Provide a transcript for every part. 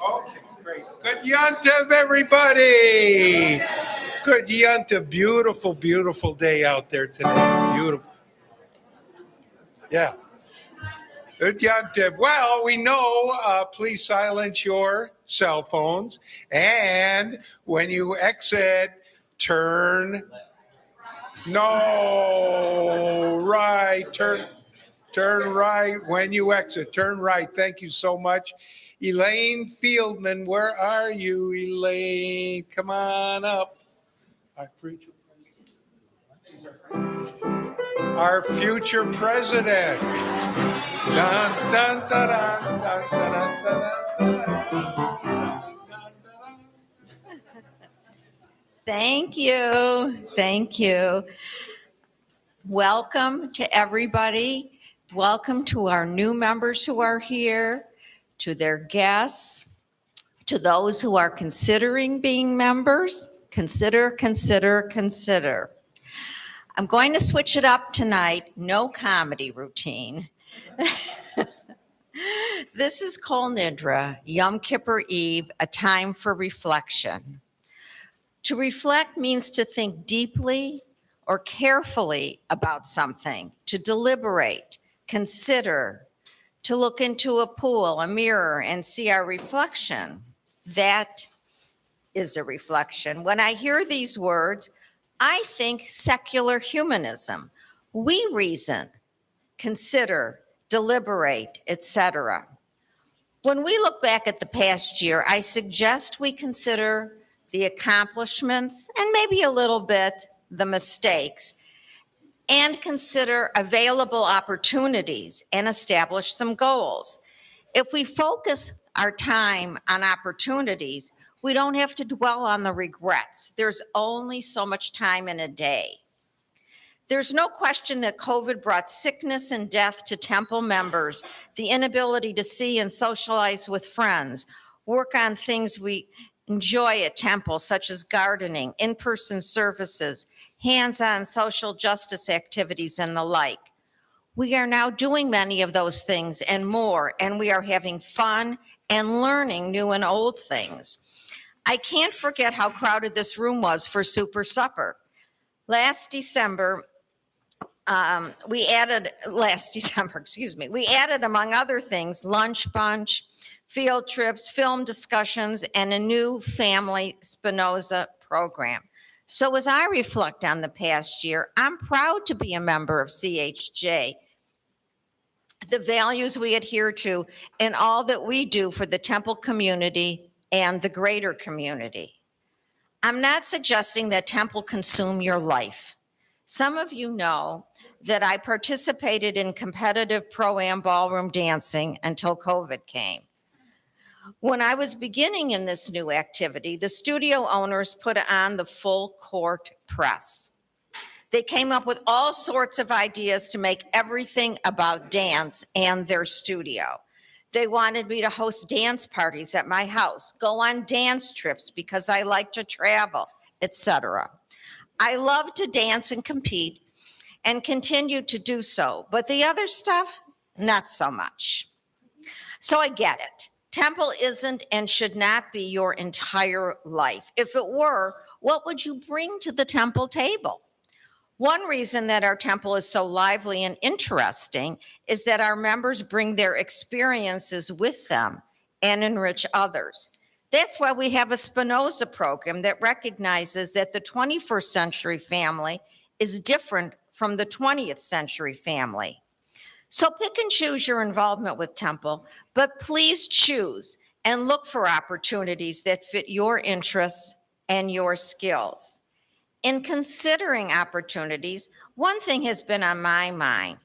Okay, great. Good Yontiv, everybody. Good Yontiv. Beautiful, beautiful day out there today. Beautiful. Yeah. Good Yontiv. Well, we know, please silence your cell phones. And when you exit, turn. No, right. Turn right when you exit. Turn right. Thank you so much. Elaine Fieldman, where are you, Elaine? Come on up. Our future president. Dun, dun, dun, dun, dun, dun, dun, dun, dun. Thank you. Thank you. Welcome to everybody. Welcome to our new members who are here, to their guests, to those who are considering being members. Consider. I'm going to switch it up tonight. No comedy routine. This is Kol Nidre, Yom Kippur Eve, a time for reflection. To reflect means to think deeply or carefully about something, to deliberate, consider, to look into a pool, a mirror, and see our reflection. That is a reflection. When I hear these words, I think secular humanism. We reason, consider, deliberate, etc. When we look back at the past year, I suggest we consider the accomplishments and maybe a little bit the mistakes, and consider available opportunities and establish some goals. If we focus our time on opportunities, we don't have to dwell on the regrets. There's only so much time in a day. There's no question that COVID brought sickness and death to temple members, the inability to see and socialize with friends, work on things we enjoy at temple, such as gardening, in-person services, hands-on social justice activities, and the like. We are now doing many of those things and more, and we are having fun and learning new and old things. I can't forget how crowded this room was for Super Supper. Last December, we added, among other things, lunch bunch, field trips, film discussions, and a new family Spinoza program. So as I reflect on the past year, I'm proud to be a member of CHJ. The values we adhere to and all that we do for the temple community and the greater community. I'm not suggesting that temple consume your life. Some of you know that I participated in competitive pro-am ballroom dancing until COVID came. When I was beginning in this new activity, the studio owners put on the full court press. They came up with all sorts of ideas to make everything about dance and their studio. They wanted me to host dance parties at my house, go on dance trips because I like to travel, etc. I love to dance and compete and continue to do so, but the other stuff, not so much. So I get it. Temple isn't and should not be your entire life. If it were, What would you bring to the temple table? One reason that our temple is so lively and interesting is that our members bring their experiences with them and enrich others. That's why we have a Spinoza program that recognizes that the 21st century family is different from the 20th century family. So pick and choose your involvement with temple, but please choose and look for opportunities that fit your interests and your skills. In considering opportunities, one thing has been on my mind.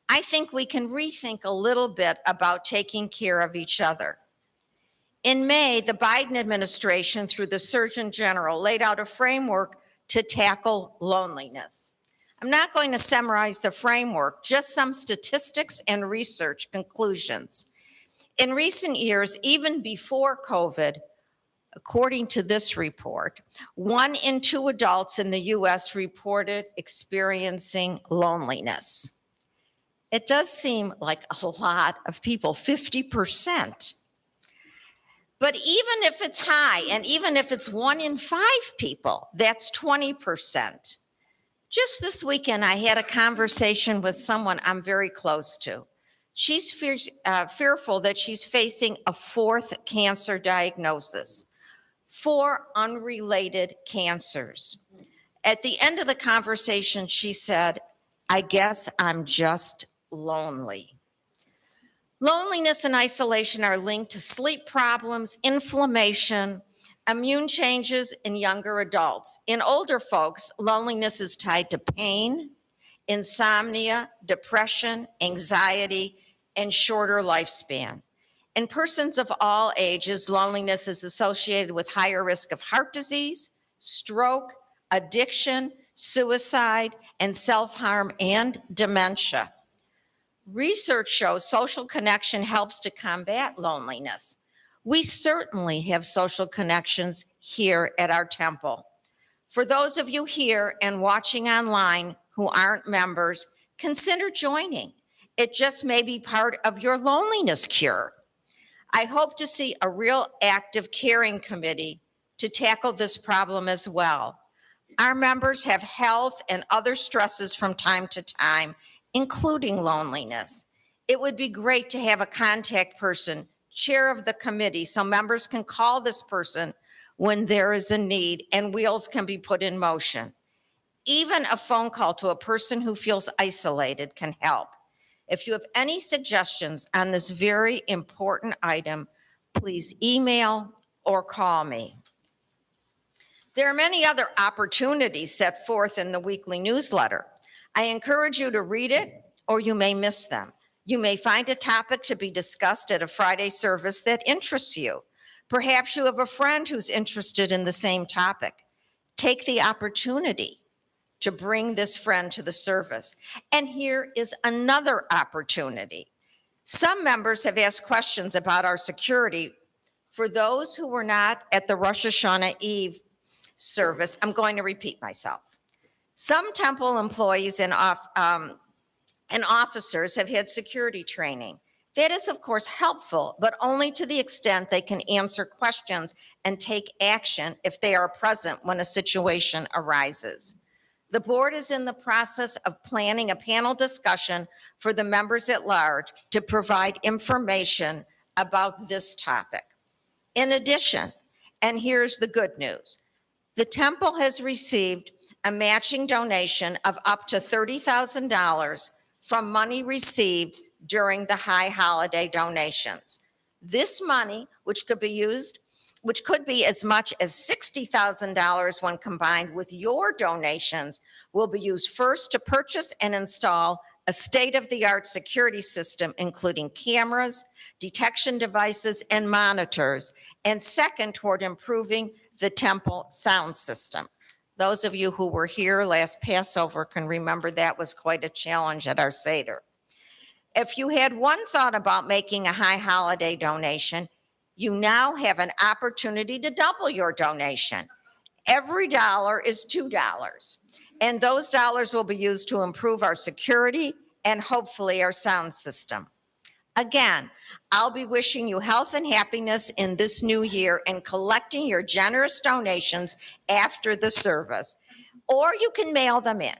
I think we can rethink a little bit about taking care of each other. In May, the Biden administration, through the Surgeon General, laid out a framework to tackle loneliness. I'm not going to summarize the framework, just some statistics and research conclusions. In recent years, even before COVID, according to this report, 1 in 2 adults in the US reported experiencing loneliness. It does seem like a lot of people, 50%. But even if it's high, and even if it's 1 in 5 people, that's 20%. Just this weekend, I had a conversation with someone I'm very close to. She's fearful that she's facing a 4th cancer diagnosis. 4 unrelated cancers. At the end of the conversation, she said, I guess I'm just lonely. Loneliness and isolation are linked to sleep problems, inflammation, immune changes in younger adults. In older folks, loneliness is tied to pain, insomnia, depression, anxiety, and shorter lifespan. In persons of all ages, loneliness is associated with higher risk of heart disease, stroke, addiction, suicide, and self-harm, and dementia. Research shows social connection helps to combat loneliness. We certainly have social connections here at our temple. For those of you here and watching online who aren't members, consider joining. It just may be part of your loneliness cure. I hope to see a real active caring committee to tackle this problem as well. Our members have health and other stresses from time to time, including loneliness. It would be great to have a contact person, chair of the committee, so members can call this person when there is a need and wheels can be put in motion. Even a phone call to a person who feels isolated can help. If you have any suggestions on this very important item, please email or call me. There are many other opportunities set forth in the weekly newsletter. I encourage you to read it, or you may miss them. You may find a topic to be discussed at a Friday service that interests you. Perhaps you have a friend who's interested in the same topic. Take the opportunity to bring this friend to the service. And here is another opportunity. Some members have asked questions about our security. For those who were not at the Rosh Hashanah Eve service, I'm going to repeat myself. Some temple employees and officers have had security training. That is, of course, helpful, but only to the extent they can answer questions and take action if they are present when a situation arises. The board is in the process of planning a panel discussion for the members at large to provide information about this topic. In addition, and here's the good news, the temple has received a matching donation of up to $30,000 from money received during the high holiday donations. This money, which could be as much as $60,000 when combined with your donations, will be used first to purchase and install a state-of-the-art security system, including cameras, detection devices, and monitors, and second, toward improving the temple sound system. Those of you who were here last Passover can remember that was quite a challenge at our Seder. If you had one thought about making a high holiday donation, you now have an opportunity to double your donation. Every dollar is $2, and those dollars will be used to improve our security and hopefully our sound system. Again, I'll be wishing you health and happiness in this new year and collecting your generous donations after the service. Or you can mail them in.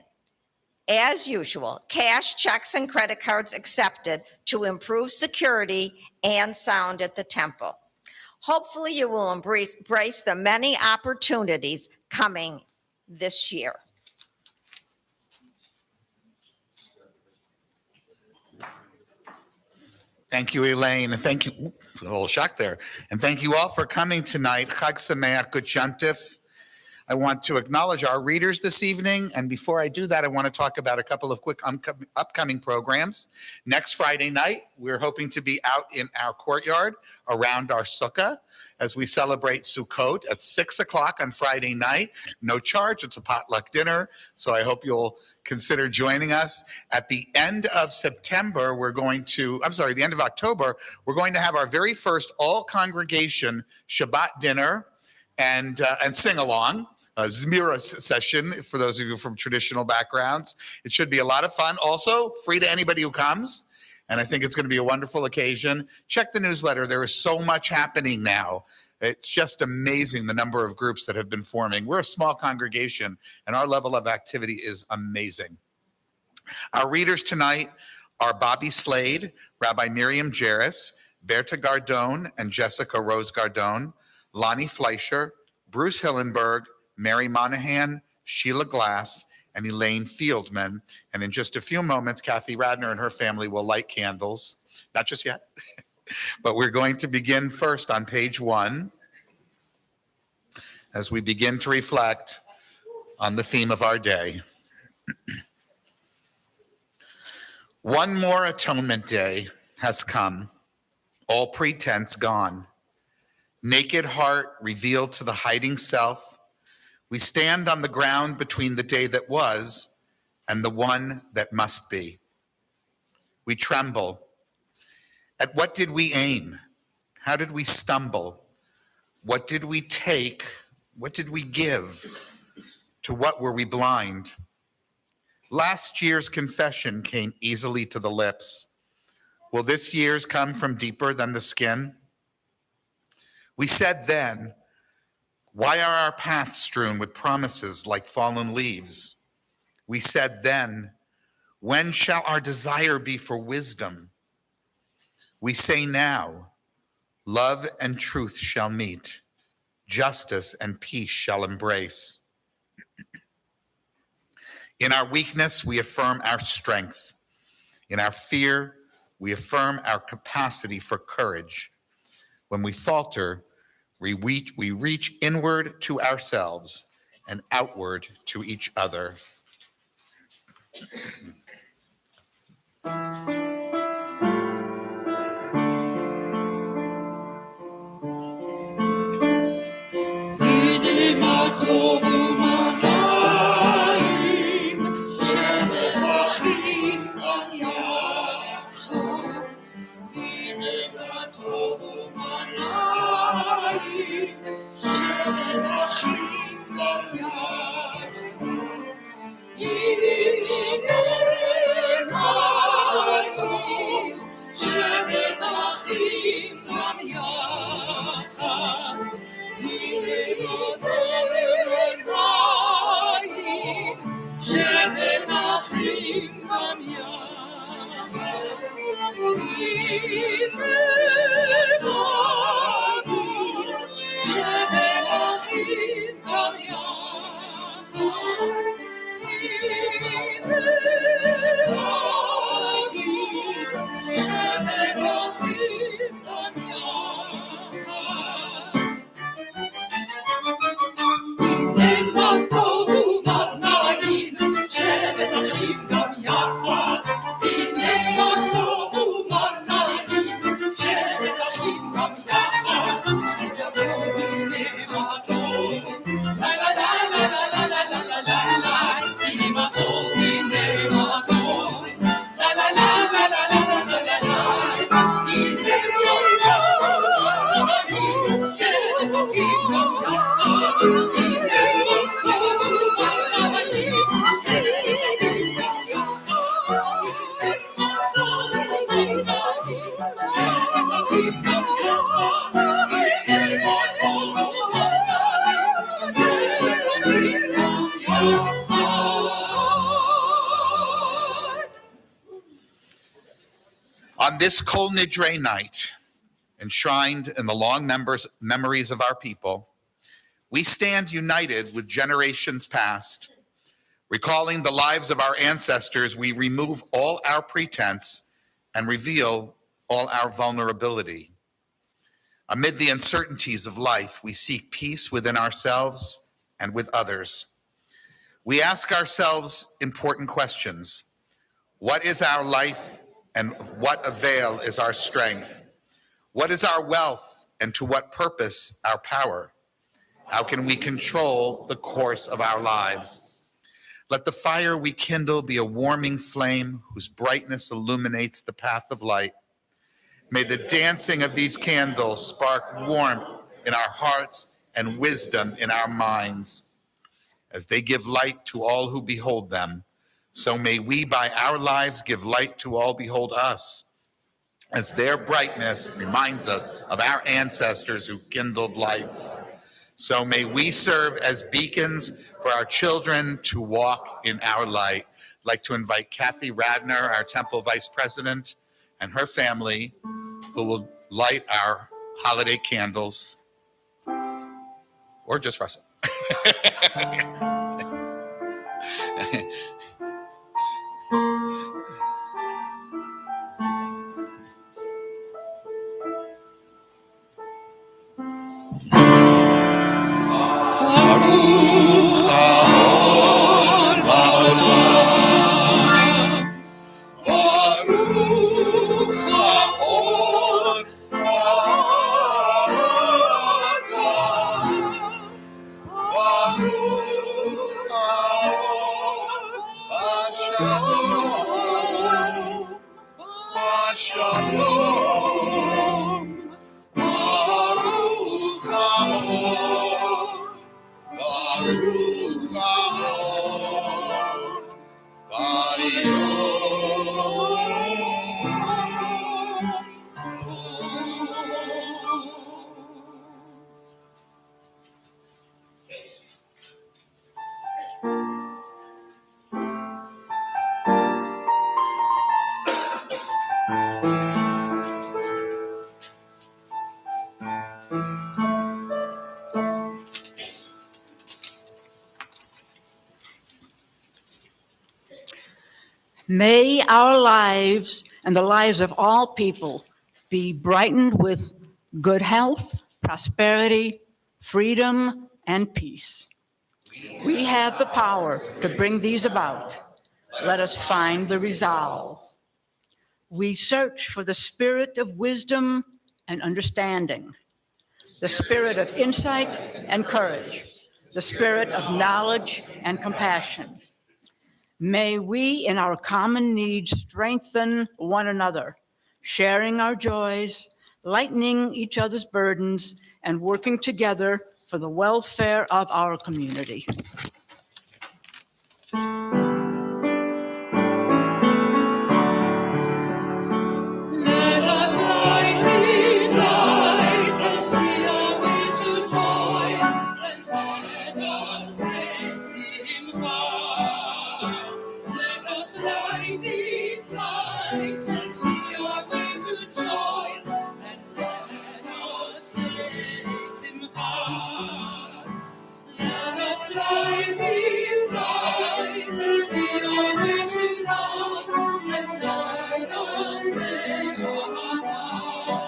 As usual, cash, checks, and credit cards accepted to improve security and sound at the temple. Hopefully, you will embrace the many opportunities coming this year. Thank you, Elaine. And thank you, a little shock there. And thank you all for coming tonight. Chag Sameach, Good Shantif. I want to acknowledge our readers this evening. And before I do that, I want to talk about a couple of quick upcoming programs. Next Friday night, we're hoping to be out in our courtyard around our sukkah as we celebrate Sukkot at 6 o'clock on Friday night. No charge, it's a potluck dinner. So I hope you'll consider joining us. At the end of October, we're going to have our very first all-congregation Shabbat dinner and sing-along. Zmira session for those of you from traditional backgrounds. It should be a lot of fun. Also, free to anybody who comes. And I think it's going to be a wonderful occasion. Check the newsletter. There is so much happening now. It's just amazing the number of groups that have been forming. We're a small congregation, and our level of activity is amazing. Our readers tonight are Bobby Slade, Rabbi Miriam Jarris, Berta Gardone and Jessica Rose Gardone, Lonnie Fleischer, Bruce Hillenberg, Mary Monahan, Sheila Glass, and Elaine Fieldman. And in just a few moments, Kathy Radner and her family will light candles. Not just yet, but we're going to begin first on page 1 as we begin to reflect on the theme of our day. One more atonement day has come, all pretense gone. Naked heart revealed to the hiding self. We stand on the ground between the day that was and the one that must be. We tremble. At what did we aim? How did we stumble? What did we take? What did we give? To what were we blind? Last year's confession came easily to the lips. Will this year's come from deeper than the skin? We said then, why are our paths strewn with promises like fallen leaves? We said then, when shall our desire be for wisdom? We say now, love and truth shall meet, justice and peace shall embrace. In our weakness, we affirm our strength. In our fear, we affirm our capacity for courage. When we falter, we reach inward to ourselves and outward to each other. On this Kol Nidre night, enshrined in the long memories of our people, we stand united with generations past. Recalling the lives of our ancestors, we remove all our pretense and reveal all our vulnerability. Amid the uncertainties of life, we seek peace within ourselves and with others. We ask ourselves important questions. What is our life and what avail is our strength? What is our wealth and to what purpose our power? How can we control the course of our lives? Let the fire we kindle be a warming flame whose brightness illuminates the path of light. May the dancing of these candles spark warmth in our hearts and wisdom in our minds. As they give light to all who behold them, so may we by our lives give light to all behold us, as their brightness reminds us of our ancestors who kindled lights. So may we serve as beacons for our children to walk in our light. I'd like to invite Kathy Radner, our Temple Vice President, and her family, who will light our holiday candles, or just Russell. May our lives and the lives of all people be brightened with good health, prosperity, freedom, and peace. We have the power to bring these about. Let us find the resolve. We search for the spirit of wisdom and understanding, the spirit of insight and courage, the spirit of knowledge and compassion. May we, in our common needs, strengthen one another, sharing our joys, lightening each other's burdens, and working together for the welfare of our community. Let us light these lights and see our way to joy, and let us say Simcha. Let us light these lights and see our way to joy, and let us say Simcha. Let us light these lights and see our way to love, and let us say Ahavah.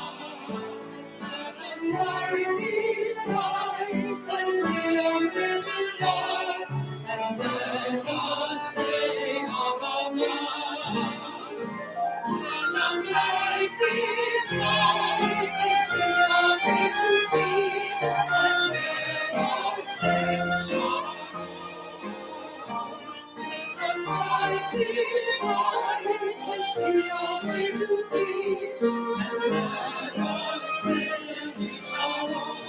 Let us light these lights and see our way to love, and let us say Ahavah. Let us light these lights and see our way to peace, and let us say Shalom. Let us light these lights and see our way to peace, and let us say Shalom.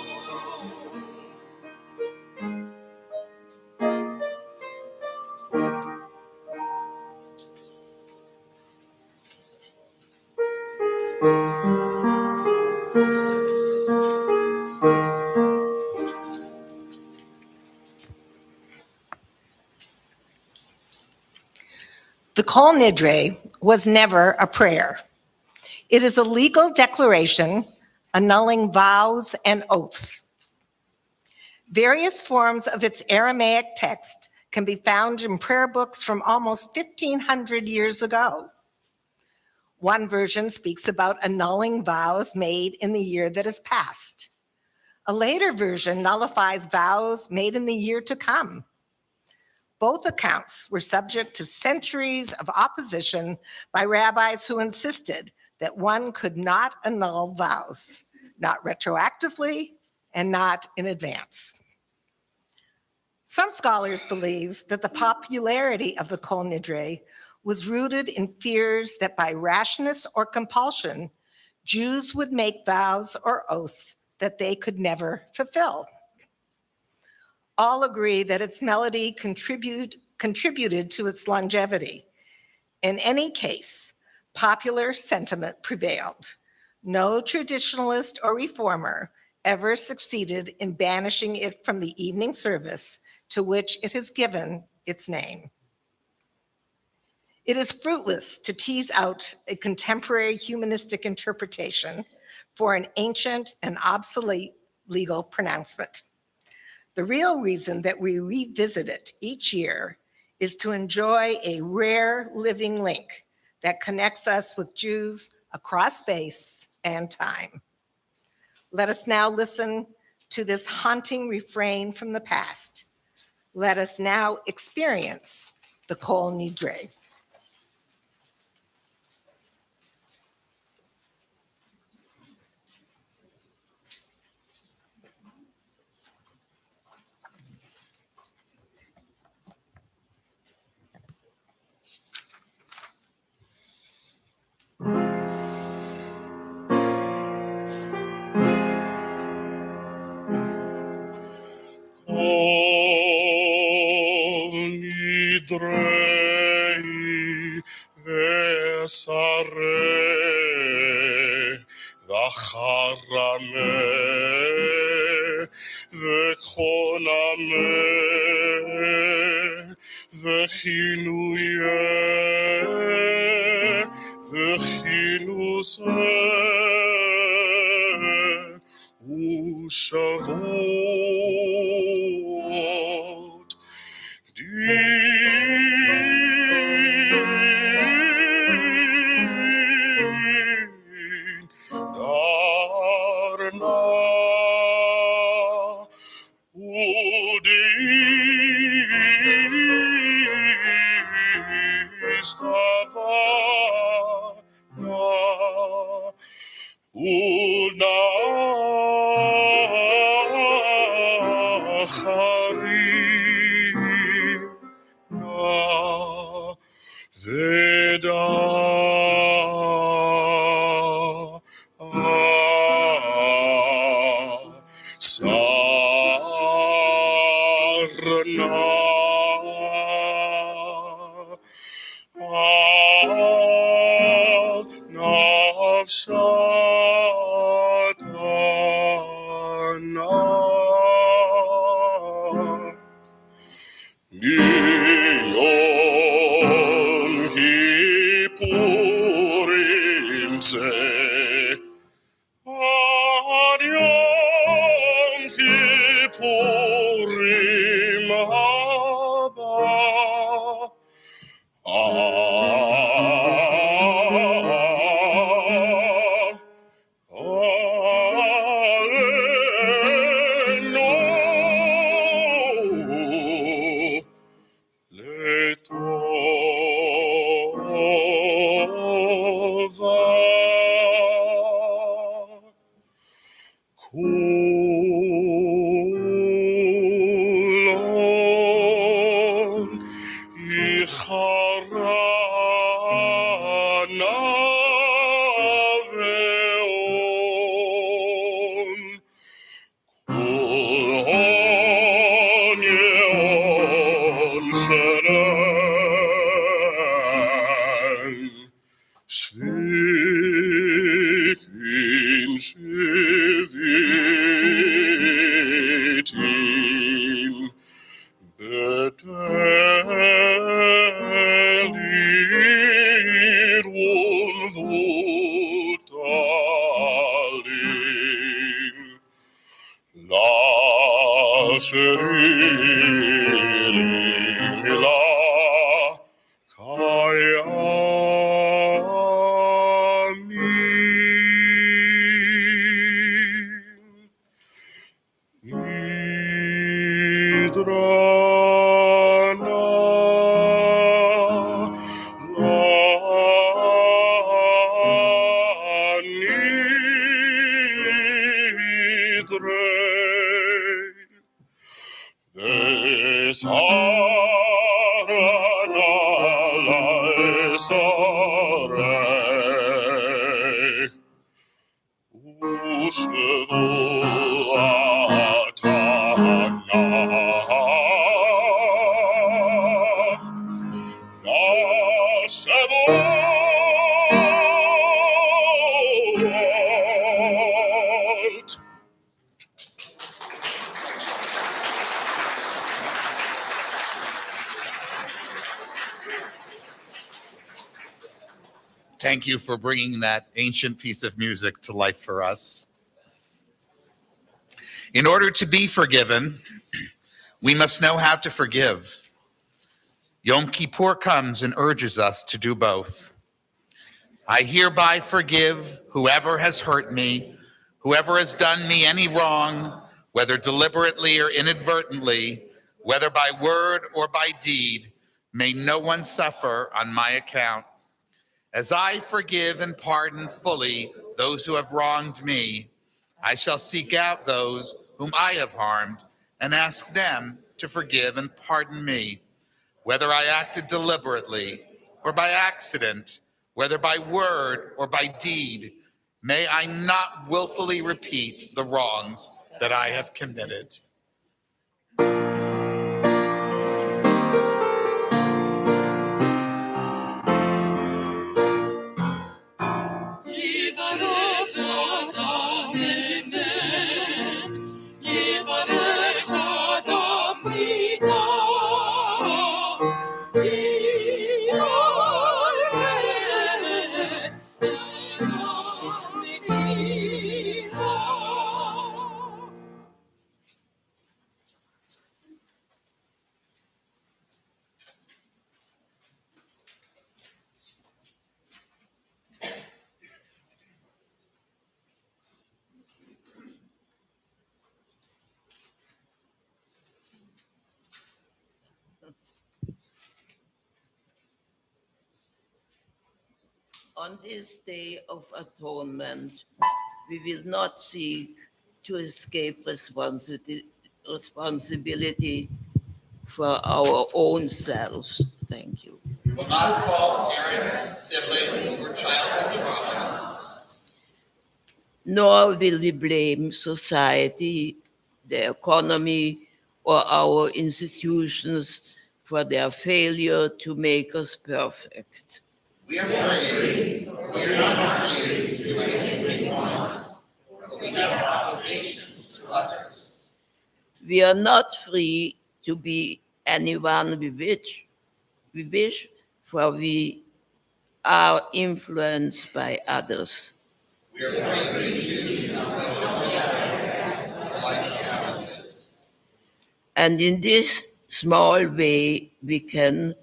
The Kol Nidre was never a prayer. It is a legal declaration annulling vows and oaths. Various forms of its Aramaic text can be found in prayer books from almost 1,500 years ago. One version speaks about annulling vows made in the year that is past. A later version nullifies vows made in the year to come. Both accounts were subject to centuries of opposition by rabbis who insisted that one could not annul vows, not retroactively and not in advance. Some scholars believe that the popularity of the Kol Nidre was rooted in fears that by rashness or compulsion, Jews would make vows or oaths that they could never fulfill. All agree that its melody contributed to its longevity. In any case, popular sentiment prevailed. No traditionalist or reformer ever succeeded in banishing it from the evening service to which it has given its name. It is fruitless to tease out a contemporary humanistic interpretation for an ancient and obsolete legal pronouncement. The real reason that we revisit it each year is to enjoy a rare living link that connects us with Jews across space and time. Let us now listen to this haunting refrain from the past. Let us now experience the Kol Nidre. Kol Nidre Vesare Vacharame Vechoname Vechinuye Vechinuse Ushavot Din Darna Udistana Una Harina Veda Nafshadana Yom Kippurim Zeh Ad Yom Kippurim Haba Alenu Letova Kulon Icharana Veon Kulon Yeon Shaddai Shvikim Shvitim Beteli Thank you for bringing that ancient piece of music to life for us. In order to be forgiven, we must know how to forgive. Yom Kippur comes and urges us to do both. I hereby forgive whoever has hurt me, whoever has done me any wrong, whether deliberately or inadvertently, whether by word or by deed. May no one suffer on my account. As I forgive and pardon fully those who have wronged me, I shall seek out those whom I have harmed and ask them to forgive and pardon me, whether I acted deliberately or by accident, whether by word or by deed. May I not willfully repeat the wrongs that I have committed. On this day of atonement, we will not seek to escape responsibility for our own selves. Thank you. We will not fault parents, siblings, or childhood traumas. Nor will we blame society, the economy, or our institutions for their failure to make us perfect. We are free. We are not free to do anything we want, but we have obligations to others. We are not free to be anyone we wish, for we are influenced by others. We are free to choose how we shall react to life's challenges. And in this small way, we can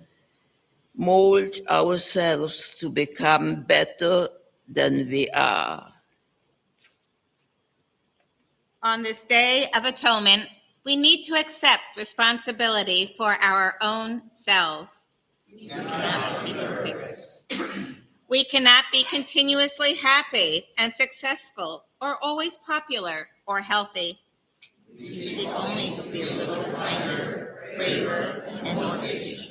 mold ourselves to become better than we are. On this Day of Atonement, we need to accept responsibility for our own selves. We cannot be perfect. We cannot be continuously happy and successful, or always popular or healthy. We seek only to be a little kinder, braver, and more patient.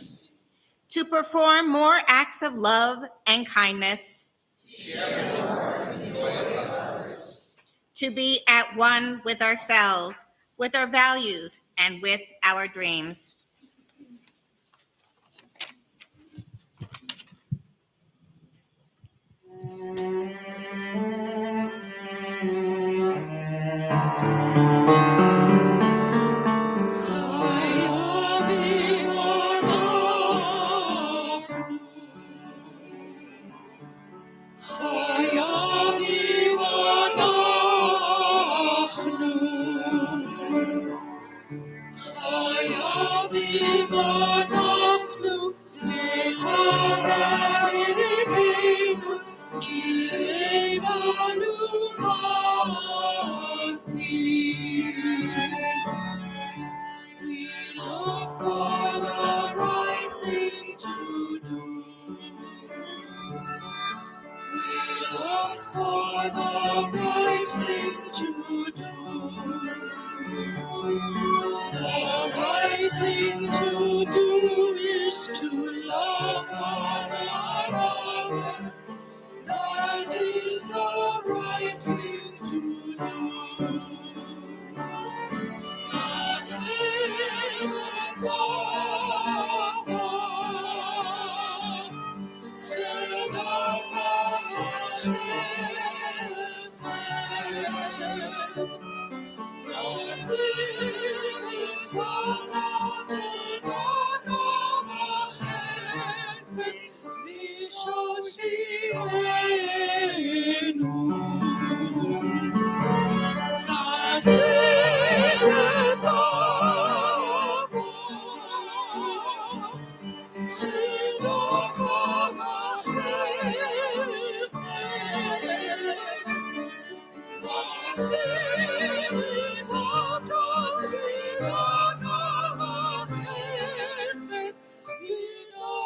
To perform more acts of love and kindness. To share more and joy of others. To be at one with ourselves, with our values, and with our dreams. Kirevanu Masi. We look for the right thing to do. We look for the right thing to do. The right thing to do is to love one another. That is the right thing to do. Nasemet Zava, Tzedakah v'chesed. Nasemet Zava, Tzedakah v'chesed, v'shoshienu. Nasemet Zava, Tzedakah v'chesed. Nasemet Zava, Tzedakah v'chesed, v'noshienu.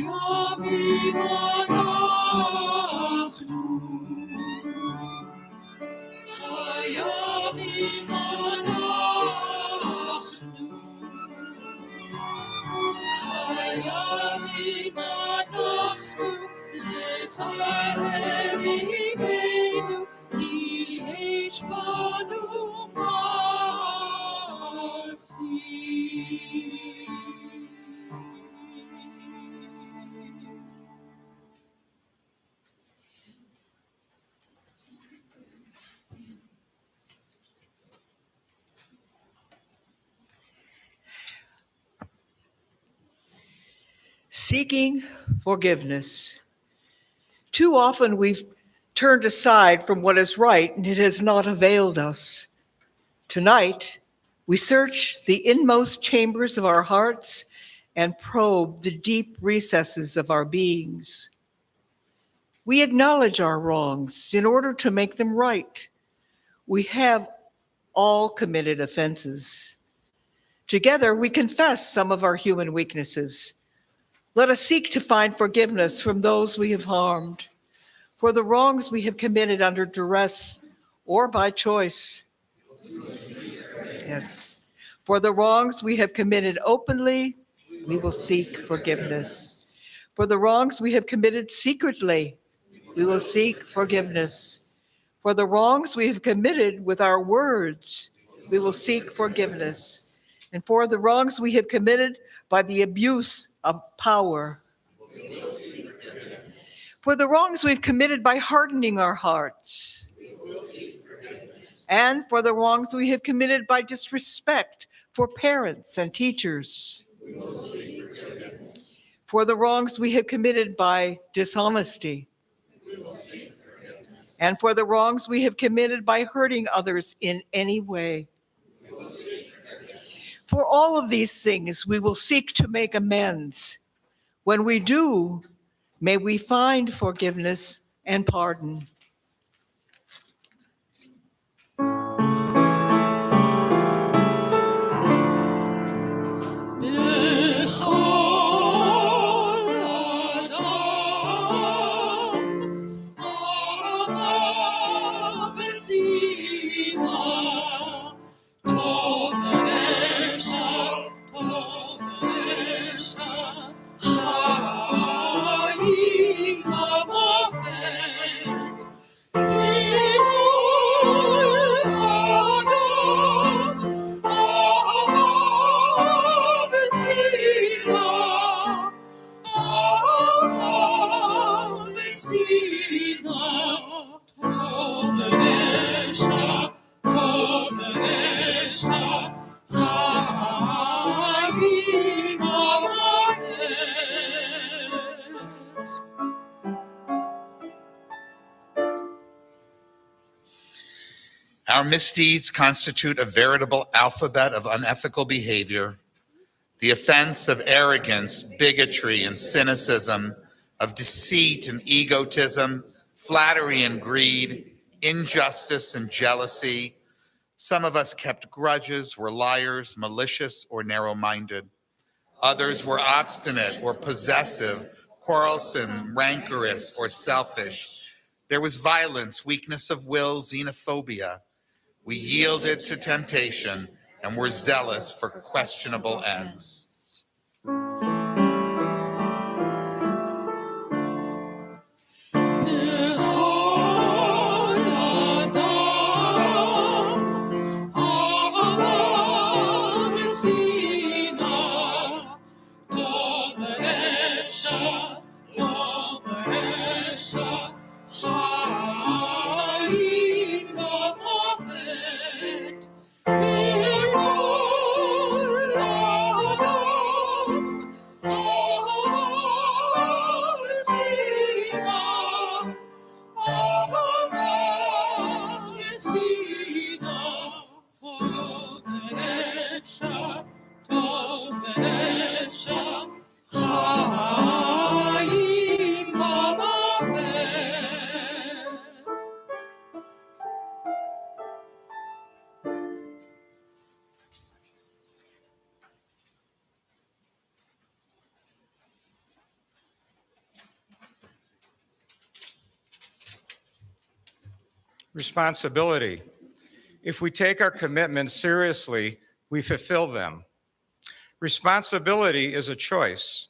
Chayavim אנחנו. חייבים אנחנו. חייבים אנחנו לטהר ליבנו, כי יש בנו מעשים. Seeking forgiveness. Too often we've turned aside from what is right and it has not availed us. Tonight, we search the inmost chambers of our hearts and probe the deep recesses of our beings. We acknowledge our wrongs in order to make them right. We have all committed offenses. Together, we confess some of our human weaknesses. Let us seek to find forgiveness from those we have harmed, for the wrongs we have committed under duress or by choice. Yes. For the wrongs we have committed openly, we will seek forgiveness. For the wrongs we have committed secretly, we will seek forgiveness. For the wrongs we have committed with our words, we will seek forgiveness. And for the wrongs we have committed by the abuse of power. For the wrongs we've committed by hardening our hearts. And for the wrongs we have committed by disrespect for parents and teachers. For the wrongs we have committed by dishonesty. And for the wrongs we have committed by hurting others in any way. For all of these things, we will seek to make amends. When we do, may we find forgiveness and pardon. Our misdeeds constitute a veritable alphabet of unethical behavior, The offense of arrogance, bigotry, and cynicism, of deceit and egotism, flattery and greed, injustice and jealousy. Some of us kept grudges, were liars, malicious, or narrow-minded. Others were obstinate or possessive, quarrelsome, rancorous, or selfish. There was violence, weakness of will, xenophobia. We yielded to temptation and were zealous for questionable ends. Responsibility. If we take our commitments seriously, we fulfill them. Responsibility is a choice.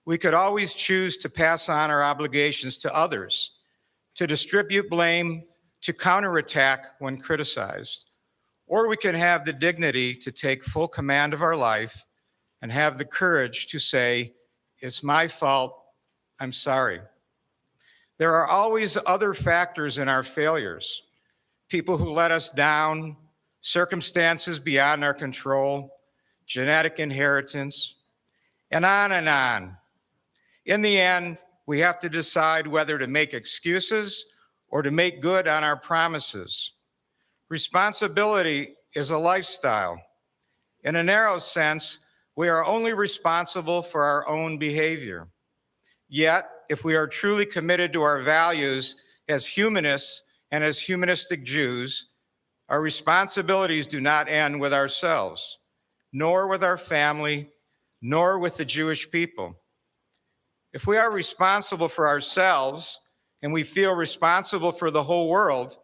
We could always choose to pass on our obligations to others, to distribute blame, to counterattack when criticized. Or we can have the dignity to take full command of our life and have the courage to say, "It's my fault, I'm sorry." There are always other factors in our failures. People who let us down, circumstances beyond our control, genetic inheritance, and on and on. In the end, we have to decide whether to make excuses or to make good on our promises. Responsibility is a lifestyle. In a narrow sense, we are only responsible for our own behavior. Yet, if we are truly committed to our values as humanists and as humanistic Jews, our responsibilities do not end with ourselves, nor with our family, nor with the Jewish people. If we are responsible for ourselves and we feel responsible for the whole world,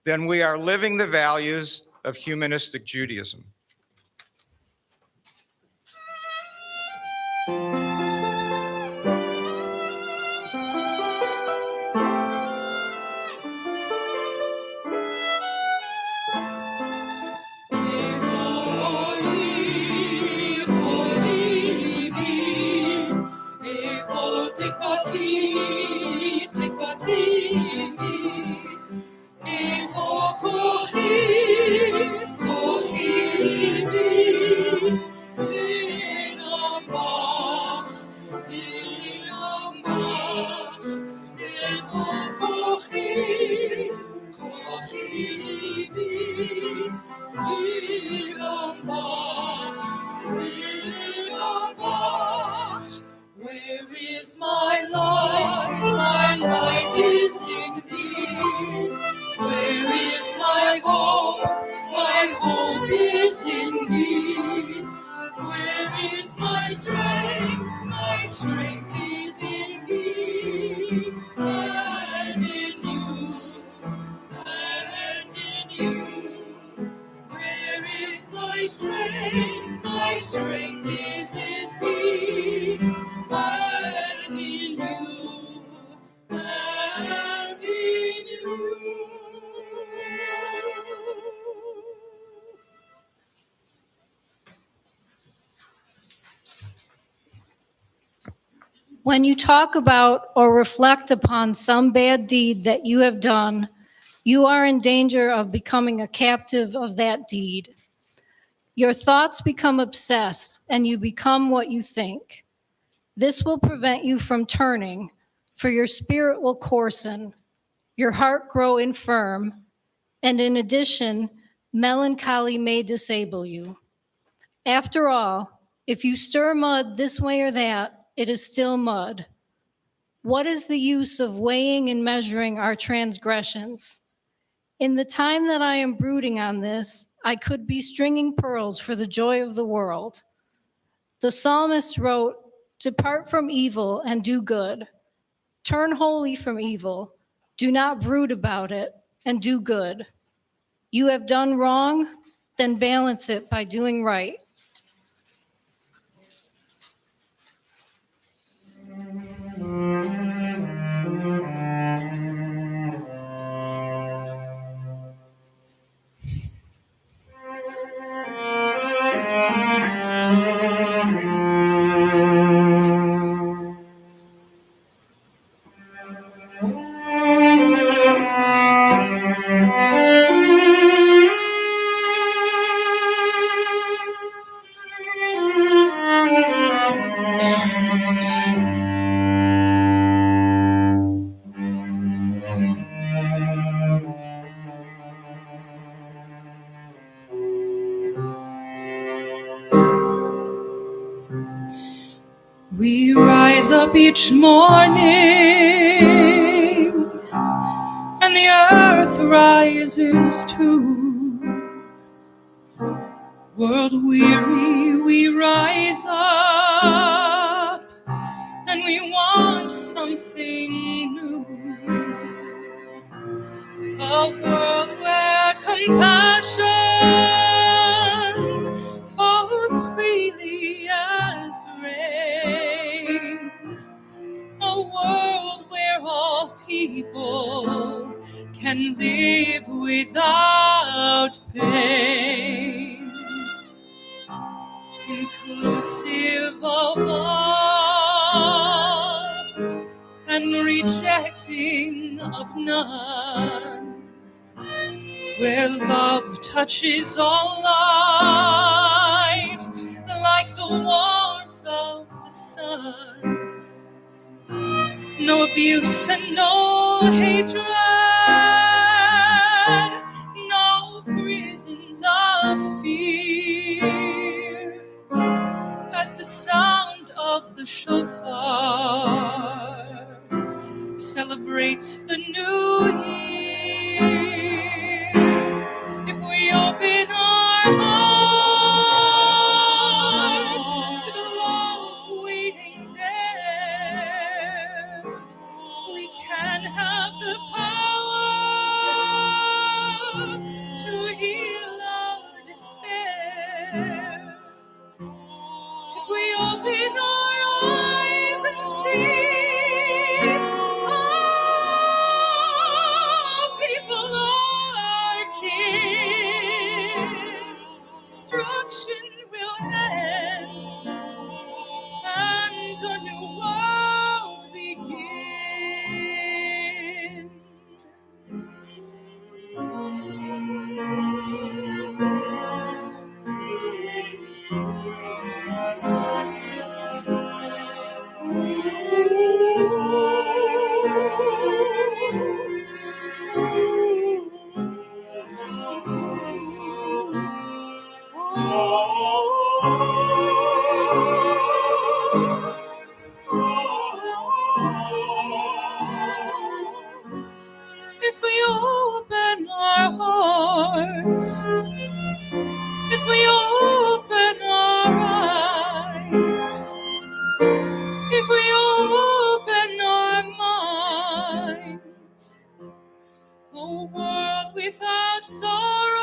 then we are living the values of humanistic Judaism. Where is my light? My light is in thee. Where is my hope? My hope is in thee. Where is my strength? My strength is in thee. And in you. And in you. Where is my strength? My strength is in thee. And in you. And in you. When you talk about or reflect upon some bad deed that you have done, you are in danger of becoming a captive of that deed. Your thoughts become obsessed and you become what you think. This will prevent you from turning, for your spirit will coarsen, your heart grow infirm, and in addition, melancholy may disable you. After all, If you stir mud this way or that, it is still mud. What is the use of weighing and measuring our transgressions? In the time that I am brooding on this, I could be stringing pearls for the joy of the world. The psalmist wrote, "Depart from evil and do good. Turn wholly from evil. Do not brood about it and do good. You have done wrong, then balance it by doing right." We rise up each morning, and the earth rises too. World weary, we rise up, and we want something new. A world where compassion falls freely as rain. A world where all people can live without pain. Inclusive of all and rejecting of none. Where love touches all lives like the warmth of the sun. No abuse and no hatred, no prisons of fear. As the sound of the shofar celebrates the new year. If we open our hearts to the love waiting there, we can have the power to heal our despair. If we open our eyes and see all people are kin, destruction will end and a new world begin. If we open our hearts, if we open our eyes, if we open our minds, a world without sorrow,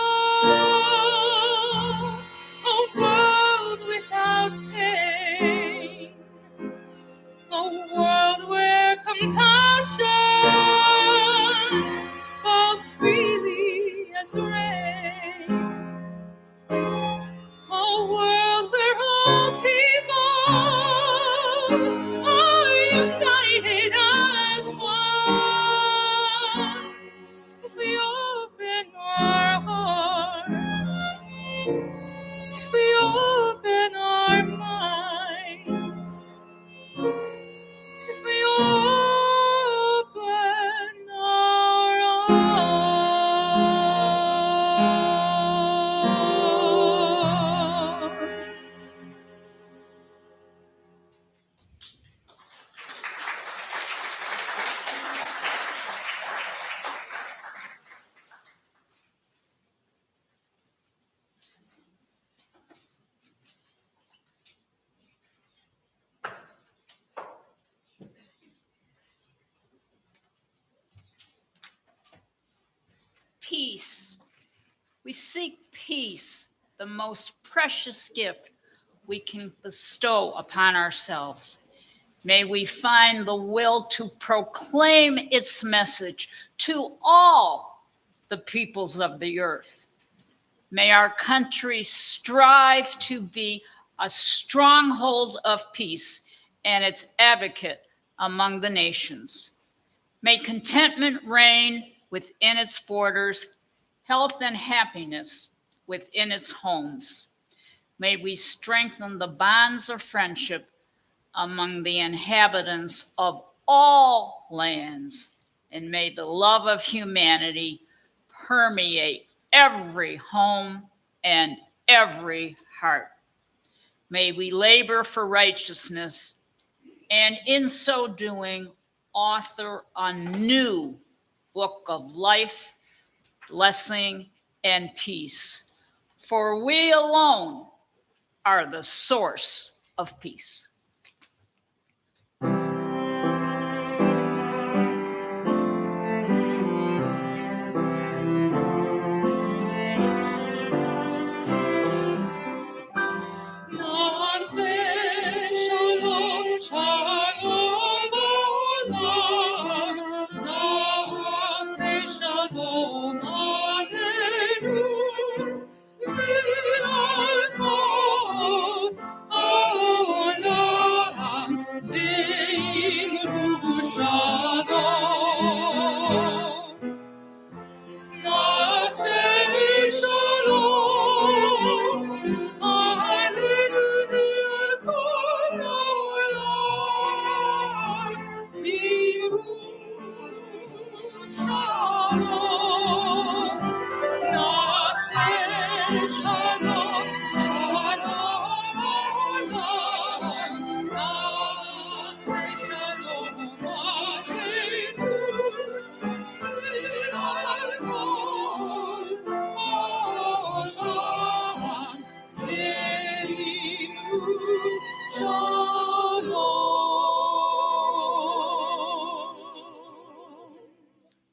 a world without pain, a world where compassion falls freely as rain. A world where all people are united as one. If we open our hearts, if we open our minds, if we open our arms. peace. We seek peace, the most precious gift we can bestow upon ourselves. May we find the will to proclaim its message to all the peoples of the earth. May our country strive to be a stronghold of peace and its advocate among the nations. May contentment reign within its borders, health and happiness within its homes. May we strengthen the bonds of friendship among the inhabitants of all lands, and may the love of humanity permeate every home and every heart. May we labor for righteousness, and in so doing, author a new book of life, blessing, and peace. For we alone are the source of peace. Shalom, shalom, olam. Na'aseh shalom aleinu. V'al kol ha'olam ve'imru shalom. Na'aseh shalom aleinu.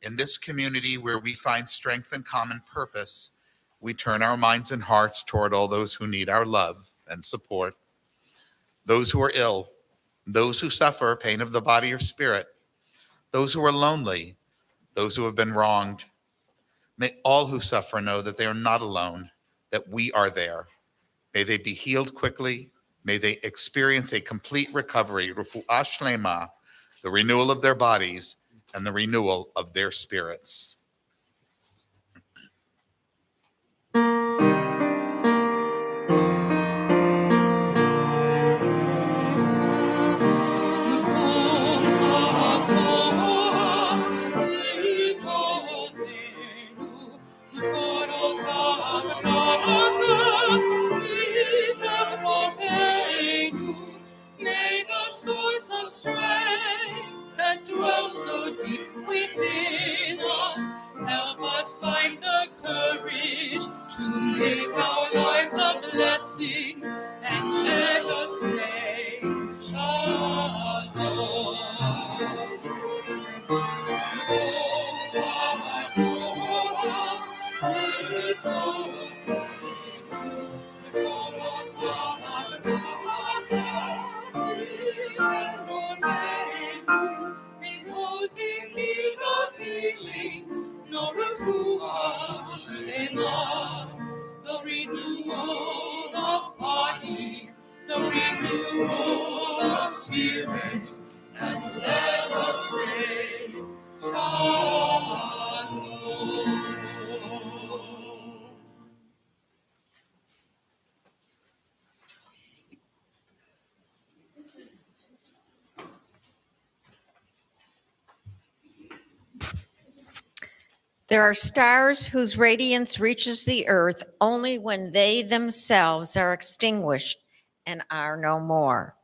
In this community where we find strength and common purpose, we turn our minds and hearts toward all those who need our love and support, those who are ill, those who suffer pain of the body or spirit, those who are lonely, those who have been wronged. May all who suffer know that they are not alone, that we are there. May they be healed quickly. May they experience a complete recovery, refuah shlema, the renewal of their bodies and the renewal of their spirits. May the source of strength that dwells so deep within us help us find the courage to make our lives a blessing, and let us say Shalom. Because in need of healing, no refuah shlema, the renewal of body, the renewal of spirit, and let us say Shalom. There are stars whose radiance reaches the earth only when they themselves are extinguished and are no more.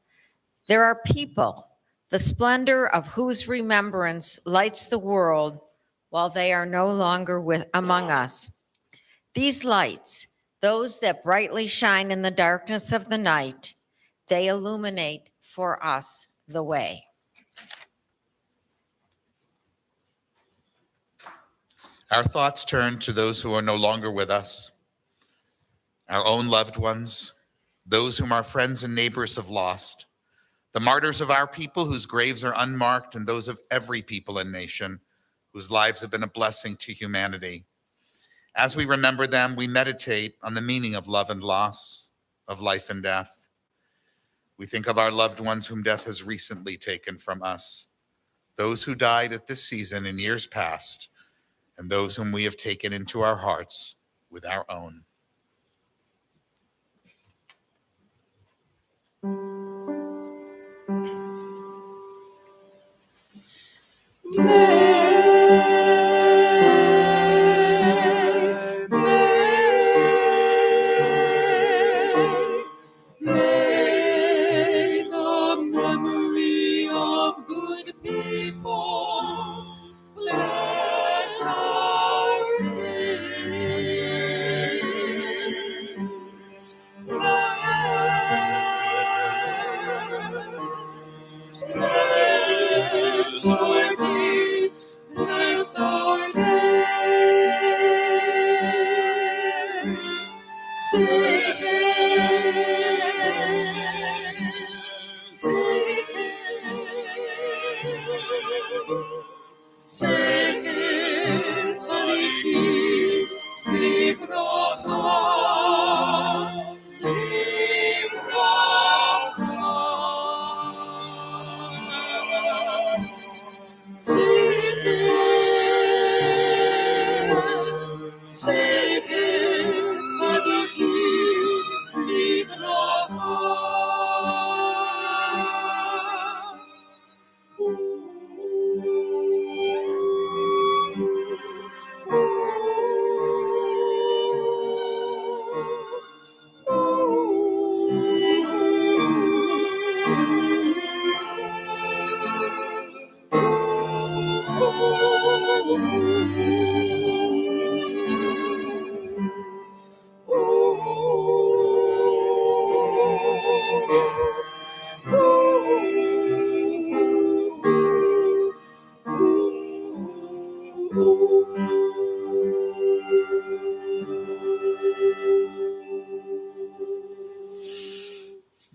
There are people, the splendor of whose remembrance lights the world while they are no longer among us. These lights, those that brightly shine in the darkness of the night, they illuminate for us the way. Our thoughts turn to those who are no longer with us, our own loved ones, those whom our friends and neighbors have lost, the martyrs of our people whose graves are unmarked, and those of every people and nation whose lives have been a blessing to humanity. As we remember them, we meditate on the meaning of love and loss, of life and death. We think of our loved ones whom death has recently taken from us, those who died at this season in years past, and those whom we have taken into our hearts with our own. May the memory of good people bless our days. Bless our days, bless our days. Sept tzadikim livracha, livracha. Sept tzadikim livracha.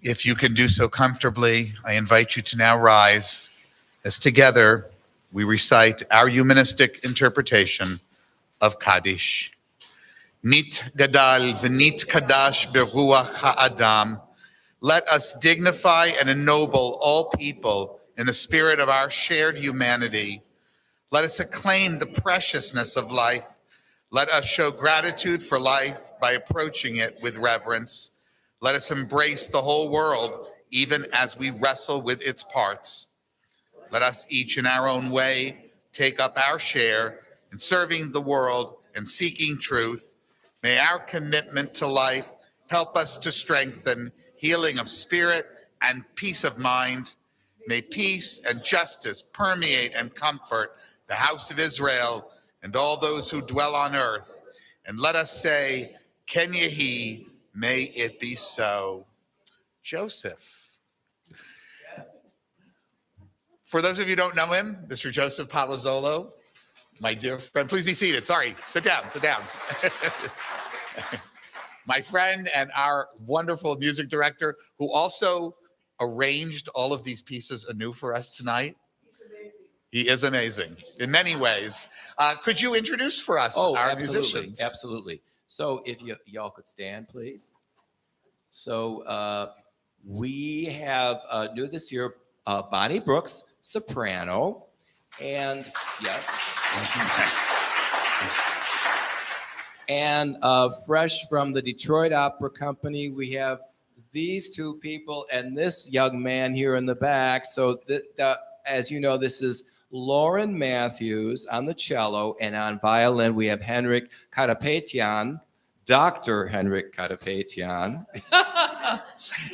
If you can do so comfortably, I invite you to now rise as together we recite our humanistic interpretation of Kaddish. Nit gadal v'nit kadash beruach ha'adam. Let us dignify and ennoble all people in the spirit of our shared humanity. Let us acclaim the preciousness of life. Let us show gratitude for life by approaching it with reverence. Let us embrace the whole world, even as we wrestle with its parts. Let us each in our own way take up our share in serving the world and seeking truth. May our commitment to life help us to strengthen healing of spirit and peace of mind. May peace and justice permeate and comfort the house of Israel and all those who dwell on earth. And let us say, Ken Yehi, may it be so. Joseph. For those of you who don't know him, Mr. Joseph Palazzolo, my dear friend, please be seated. Sorry, sit down. My friend and our wonderful music director, who also arranged all of these pieces anew for us tonight. He is amazing in many ways. Could you introduce for us our musicians? Absolutely. So if y'all could stand, please. So we have new this year, Bonnie Brooks, soprano, and yes. And fresh from the Detroit Opera Company, we have these two people and this young man here in the back. So as you know, this is Lauren Matthews on the cello, and on violin, we have Henrik Karapetian, Dr. Henrik Karapetian.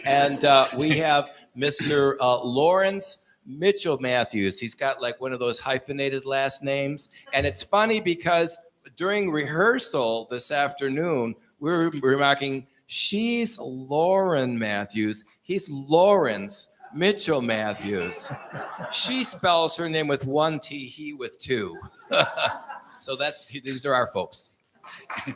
And we have Mr. Lawrence Mitchell Matthews. He's got like one of those hyphenated last names. And it's funny because during rehearsal this afternoon, we were remarking, she's Lauren Matthews. He's Lawrence Mitchell Matthews. She spells her name with one T, he with two. So these are our folks. And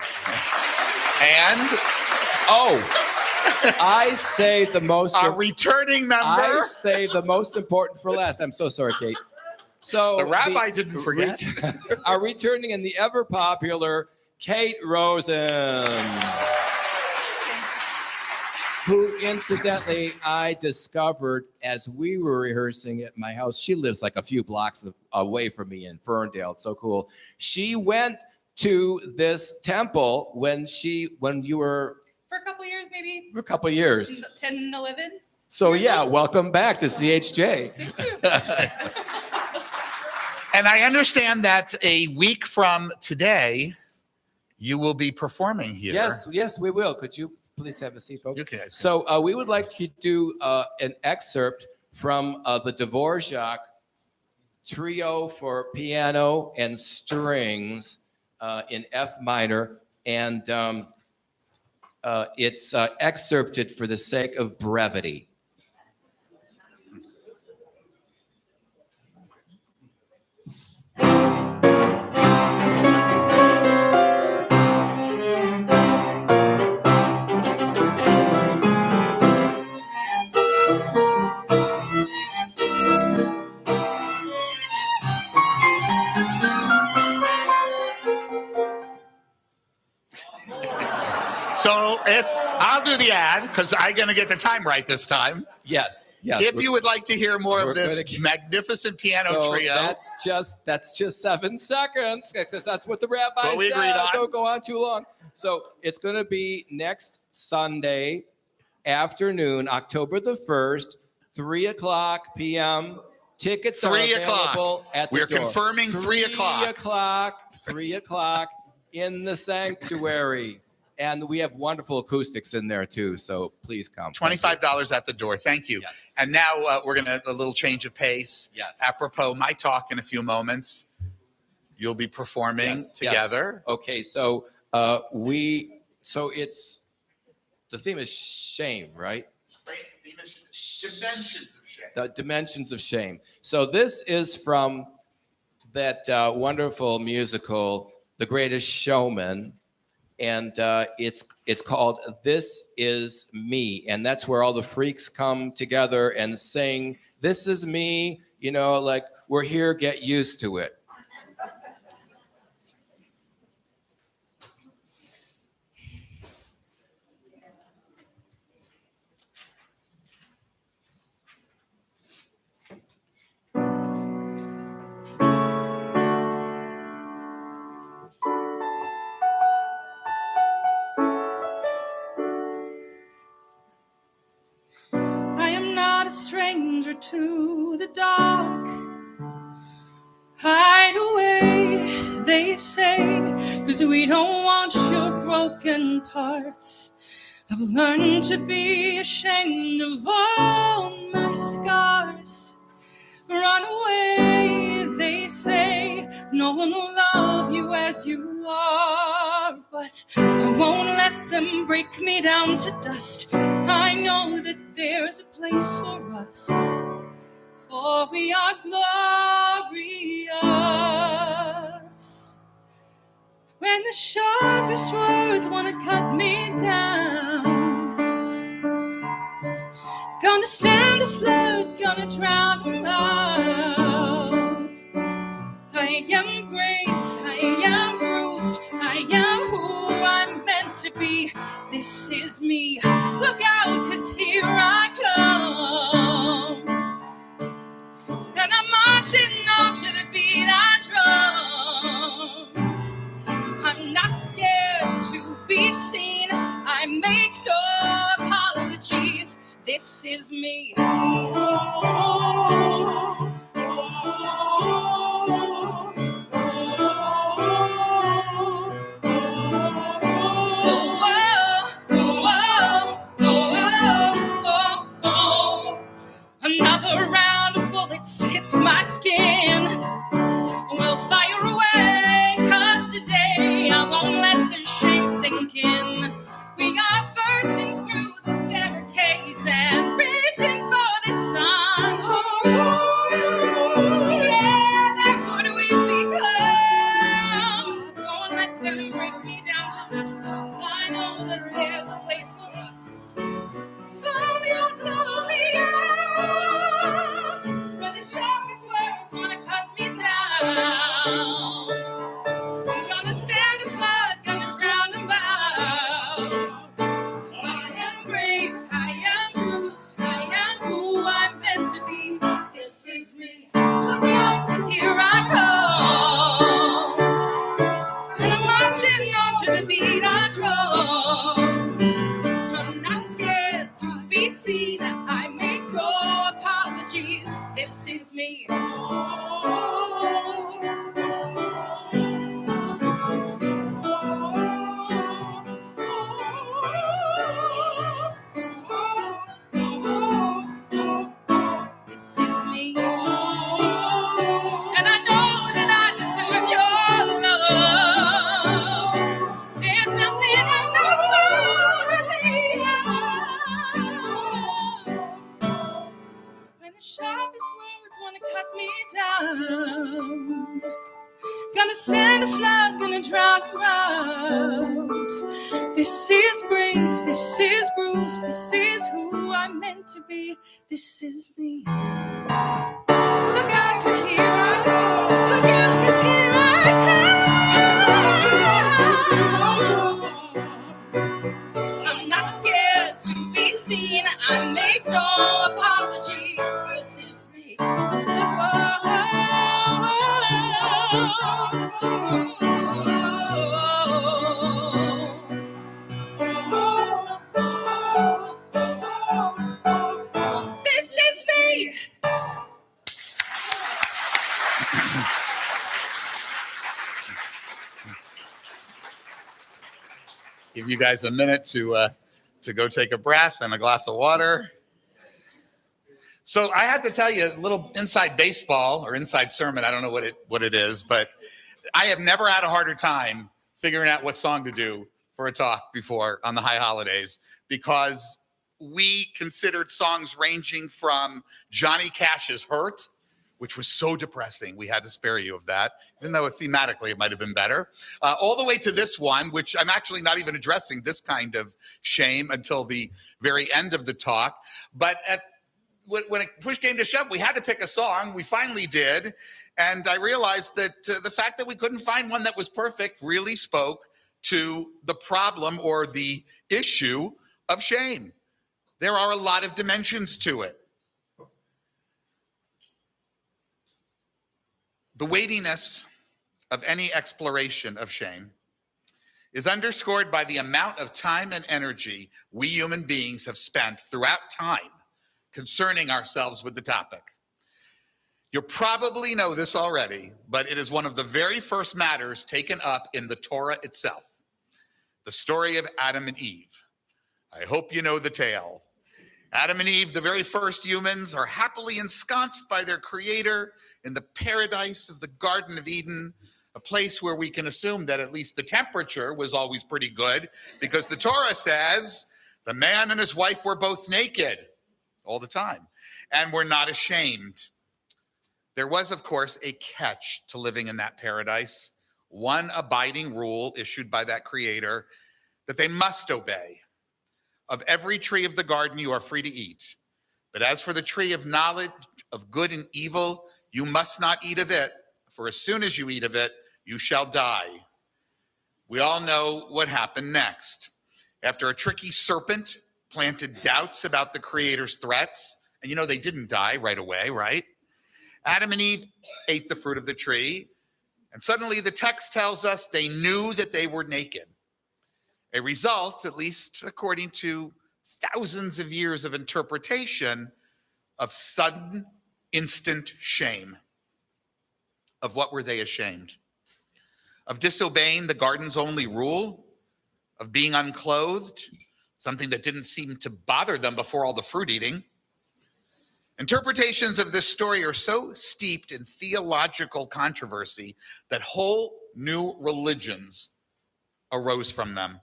I say the most. a returning member. I say the most important for last. I'm so sorry, Kate. So The rabbi didn't forget. Are returning in the ever popular Kate Rosen, who incidentally I discovered as we were rehearsing at my house. She lives like a few blocks away from me in Ferndale. It's so cool. She went to this temple when you were For a couple years, maybe for a couple years. 10, 11. So yeah, welcome back to CHJ. Thank you. And I understand that a week from today, you will be performing here. Yes, we will. Could you please have a seat, folks? Okay. So we would like to do an excerpt from the Dvorak Trio for Piano and Strings in F minor, and it's excerpted for the sake of brevity. So if I'll do the ad because I'm going to get the time right this time. Yes. If you would like to hear more we're of this gonna- magnificent piano So trio, that's just 7 seconds because that's what the rabbi That's what we said. agreed on. Don't go on too long. So it's going to be next Sunday afternoon, October the 1st, 3:00 p.m. Tickets 3 are o'clock. available at the We're door. confirming 3 o'clock. 3 o'clock in the sanctuary. And we have wonderful acoustics in there too, so please come. $25 at the door. Thank you. Yes. And now we're going to a little change of pace. Yes. Apropos my talk in a few moments, you'll be performing Yes. together. Okay, so it's the theme is shame, right? Dimensions of shame. The dimensions of shame. So this is from that wonderful musical, The Greatest Showman. And it's called This Is Me. And that's where all the freaks come together and sing, this is me, like we're here, get used to it. I am not a stranger to the dark. Hide away, they say, 'cause we don't want your broken parts. I've learned to be ashamed of all my scars. Run away, they say, no one will love you as you are. But I won't let them break me down to dust. I know that there's a place for us, for we are glorious. When the sharpest words want to cut me down, gonna send a flood, gonna drown them out. I am brave, I am bruised, I am who I'm meant to be. This is me, look out, 'cause here I come. And I'm marching on to the beat I drum. I'm not scared to be seen, I make no apologies. This is me. Another round of bullets hits my skin. We'll fire away, 'cause today I won't let the shame sink in. We are bursting through the barricades and reaching for the sun. around. Gonna send a flood, gonna drown her out. This is brave, this is bruised, this is who I'm meant to be. This is me. Look out, 'cause here I come. Look out, 'cause here I come. I'm not scared to be seen. I make no apologies. This is me. This is me. Give you guys a minute to go take a breath and a glass of water. So I have to tell you a little inside baseball or inside sermon. I don't know what it is, but I have never had a harder time figuring out what song to do for a talk before on the high holidays, because we considered songs ranging from Johnny Cash's Hurt, which was so depressing. We had to spare you of that, even though thematically it might have been better, all the way to this one, which I'm actually not even addressing this kind of shame until the very end of the talk. But when it push came to shove, we had to pick a song. We finally did. And I realized that the fact that we couldn't find one that was perfect really spoke to the problem or the issue of shame. There are a lot of dimensions to it. The weightiness of any exploration of shame is underscored by the amount of time and energy we human beings have spent throughout time concerning ourselves with the topic. You probably know this already, but it is one of the very first matters taken up in the Torah itself, the story of Adam and Eve. I hope you know the tale. Adam and Eve, the very first humans, are happily ensconced by their creator in the paradise of the Garden of Eden, a place where we can assume that at least the temperature was always pretty good, because the Torah says the man and his wife were both naked all the time and were not ashamed. There was, of course, a catch to living in that paradise, one abiding rule issued by that creator that they must obey. Of every tree of the garden you are free to eat, but as for the tree of knowledge of good and evil, you must not eat of it, for as soon as you eat of it, you shall die. We all know what happened next. After a tricky serpent planted doubts about the creator's threats, and you know they didn't die right away, right? Adam and Eve ate the fruit of the tree, and suddenly the text tells us they knew that they were naked. A result, at least according to thousands of years of interpretation, of sudden, instant shame. Of what were they ashamed? Of disobeying the garden's only rule? Of being unclothed? Something that didn't seem to bother them before all the fruit eating. Interpretations of this story are so steeped in theological controversy that whole new religions arose from them.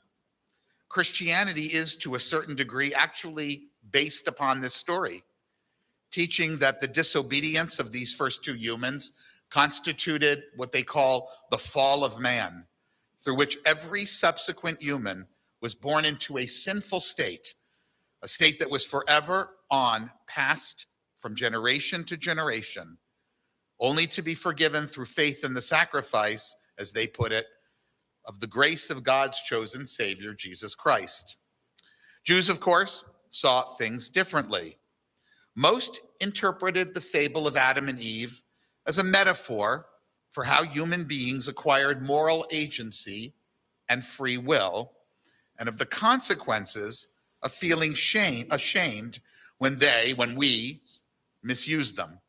Christianity is, to a certain degree, actually based upon this story, teaching that the disobedience of these first two humans constituted what they call the fall of man, through which every subsequent human was born into a sinful state, a state that was forever on, passed from generation to generation, only to be forgiven through faith in the sacrifice, as they put it, of the grace of God's chosen Savior, Jesus Christ. Jews, of course, saw things differently. Most interpreted the fable of Adam and Eve as a metaphor for how human beings acquired moral agency and free will, and of the consequences of feeling ashamed when we misuse them.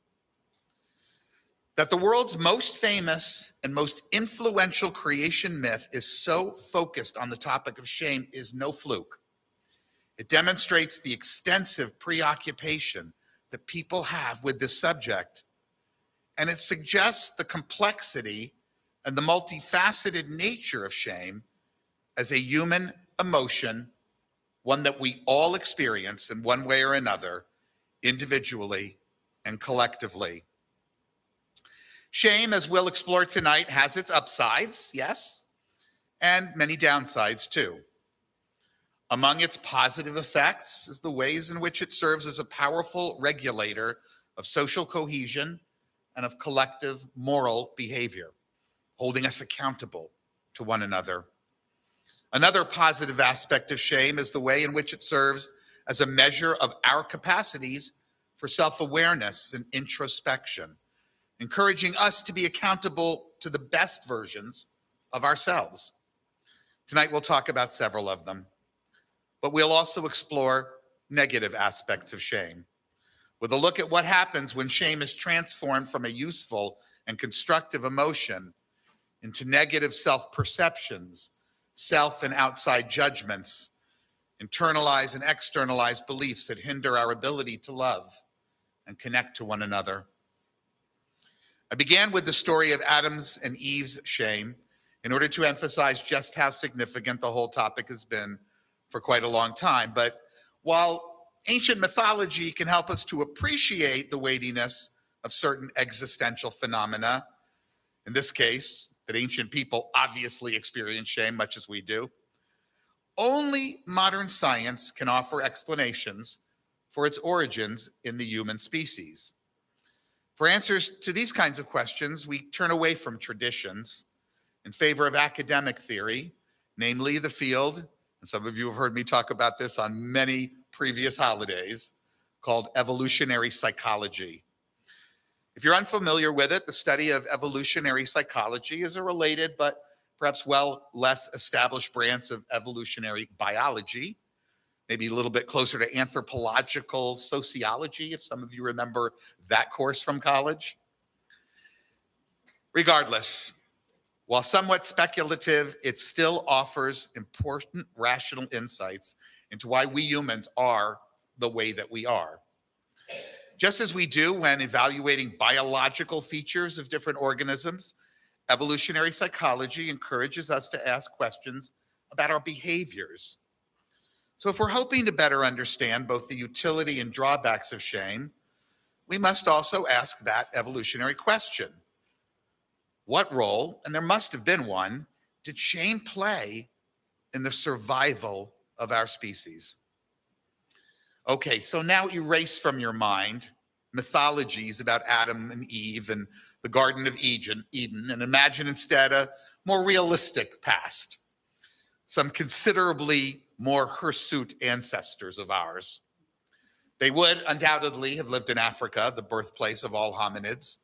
That the world's most famous and most influential creation myth is so focused on the topic of shame is no fluke. It demonstrates the extensive preoccupation that people have with this subject, and it suggests the complexity and the multifaceted nature of shame as a human emotion, one that we all experience in one way or another, individually and collectively. Shame, as we'll explore tonight, has its upsides, yes, and many downsides too. Among its positive effects is the ways in which it serves as a powerful regulator of social cohesion and of collective moral behavior, holding us accountable to one another. Another positive aspect of shame is the way in which it serves as a measure of our capacities for self-awareness and introspection, encouraging us to be accountable to the best versions of ourselves. Tonight we'll talk about several of them, but we'll also explore negative aspects of shame, with a look at what happens when shame is transformed from a useful and constructive emotion into negative self-perceptions, self and outside judgments, internalized and externalized beliefs that hinder our ability to love and connect to one another. I began with the story of Adam's and Eve's shame in order to emphasize just how significant the whole topic has been for quite a long time. But while ancient mythology can help us to appreciate the weightiness of certain existential phenomena, in this case, that ancient people obviously experience shame much as we do, only modern science can offer explanations for its origins in the human species. For answers to these kinds of questions, we turn away from traditions in favor of academic theory, namely the field, and some of you have heard me talk about this on many previous holidays, called evolutionary psychology. If you're unfamiliar with it, the study of evolutionary psychology is a related but perhaps less established branch of evolutionary biology, maybe a little bit closer to anthropological sociology, if some of you remember that course from college. Regardless, while somewhat speculative, it still offers important rational insights into why we humans are the way that we are. Just as we do when evaluating biological features of different organisms, evolutionary psychology encourages us to ask questions about our behaviors. So if we're hoping to better understand both the utility and drawbacks of shame, we must also ask that evolutionary question. What role, and there must have been one, did shame play in the survival of our species? Okay, so now erase from your mind mythologies about Adam and Eve and the Garden of Eden, and imagine instead a more realistic past. Some considerably more hirsute ancestors of ours. They would undoubtedly have lived in Africa, the birthplace of all hominids.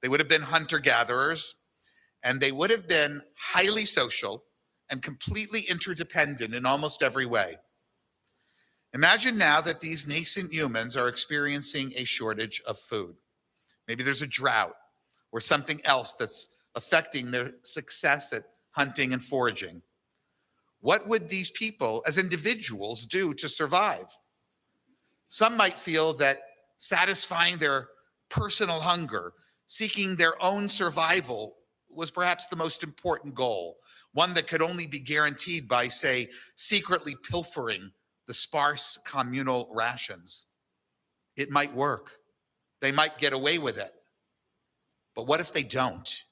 They would have been hunter-gatherers, and they would have been highly social and completely interdependent in almost every way. Imagine now that these nascent humans are experiencing a shortage of food. Maybe there's a drought or something else that's affecting their success at hunting and foraging. What would these people as individuals do to survive? Some might feel that satisfying their personal hunger, seeking their own survival, was perhaps the most important goal, one that could only be guaranteed by, say, secretly pilfering the sparse communal rations. It might work. They might get away with it. But what if they don't?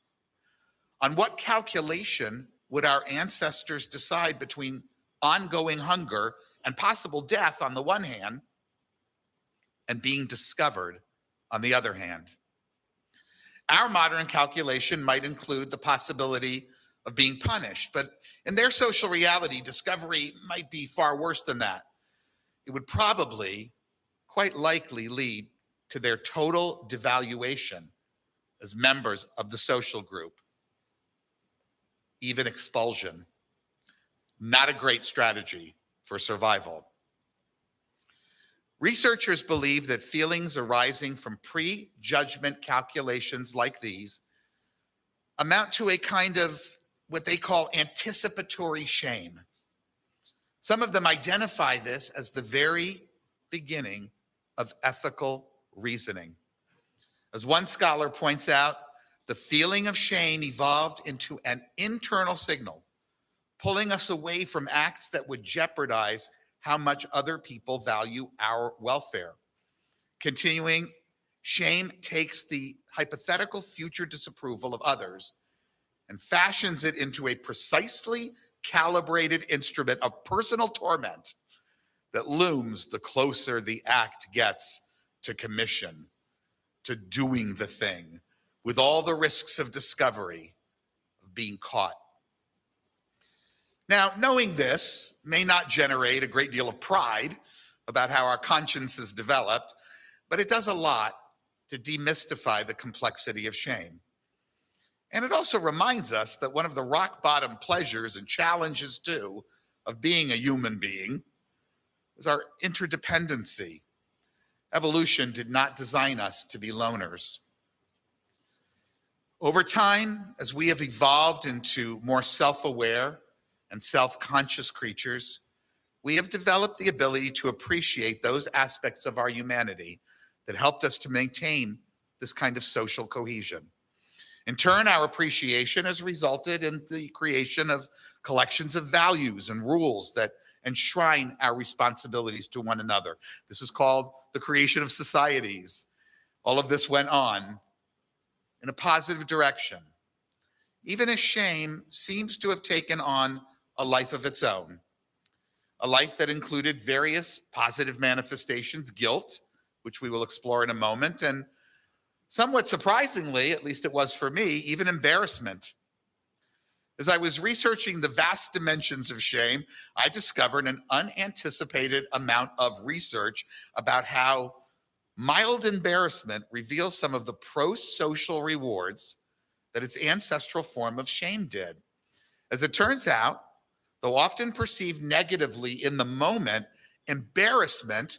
On what calculation would our ancestors decide between ongoing hunger and possible death on the one hand, and being discovered on the other hand? Our modern calculation might include the possibility of being punished, but in their social reality, discovery might be far worse than that. It would probably, quite likely, lead to their total devaluation as members of the social group, even expulsion. Not a great strategy for survival. Researchers believe that feelings arising from pre-judgment calculations like these amount to a kind of what they call anticipatory shame. Some of them identify this as the very beginning of ethical reasoning. As one scholar points out, the feeling of shame evolved into an internal signal, pulling us away from acts that would jeopardize how much other people value our welfare, continuing Shame takes the hypothetical future disapproval of others and fashions it into a precisely calibrated instrument of personal torment that looms the closer the act gets to commission, to doing the thing, with all the risks of discovery, of being caught. Now, knowing this may not generate a great deal of pride about how our conscience is developed, but it does a lot to demystify the complexity of shame. And it also reminds us that one of the rock bottom pleasures and challenges too of being a human being is our interdependency. Evolution did not design us to be loners. Over time, as we have evolved into more self-aware and self-conscious creatures, we have developed the ability to appreciate those aspects of our humanity that helped us to maintain this kind of social cohesion. In turn, our appreciation has resulted in the creation of collections of values and rules that enshrine our responsibilities to one another. This is called the creation of societies. All of this went on in a positive direction, even as shame seems to have taken on a life of its own, a life that included various positive manifestations, guilt, which we will explore in a moment, and somewhat surprisingly, at least it was for me, even embarrassment. As I was researching the vast dimensions of shame, I discovered an unanticipated amount of research about how mild embarrassment reveals some of the pro-social rewards that its ancestral form of shame did. As it turns out, though often perceived negatively in the moment, embarrassment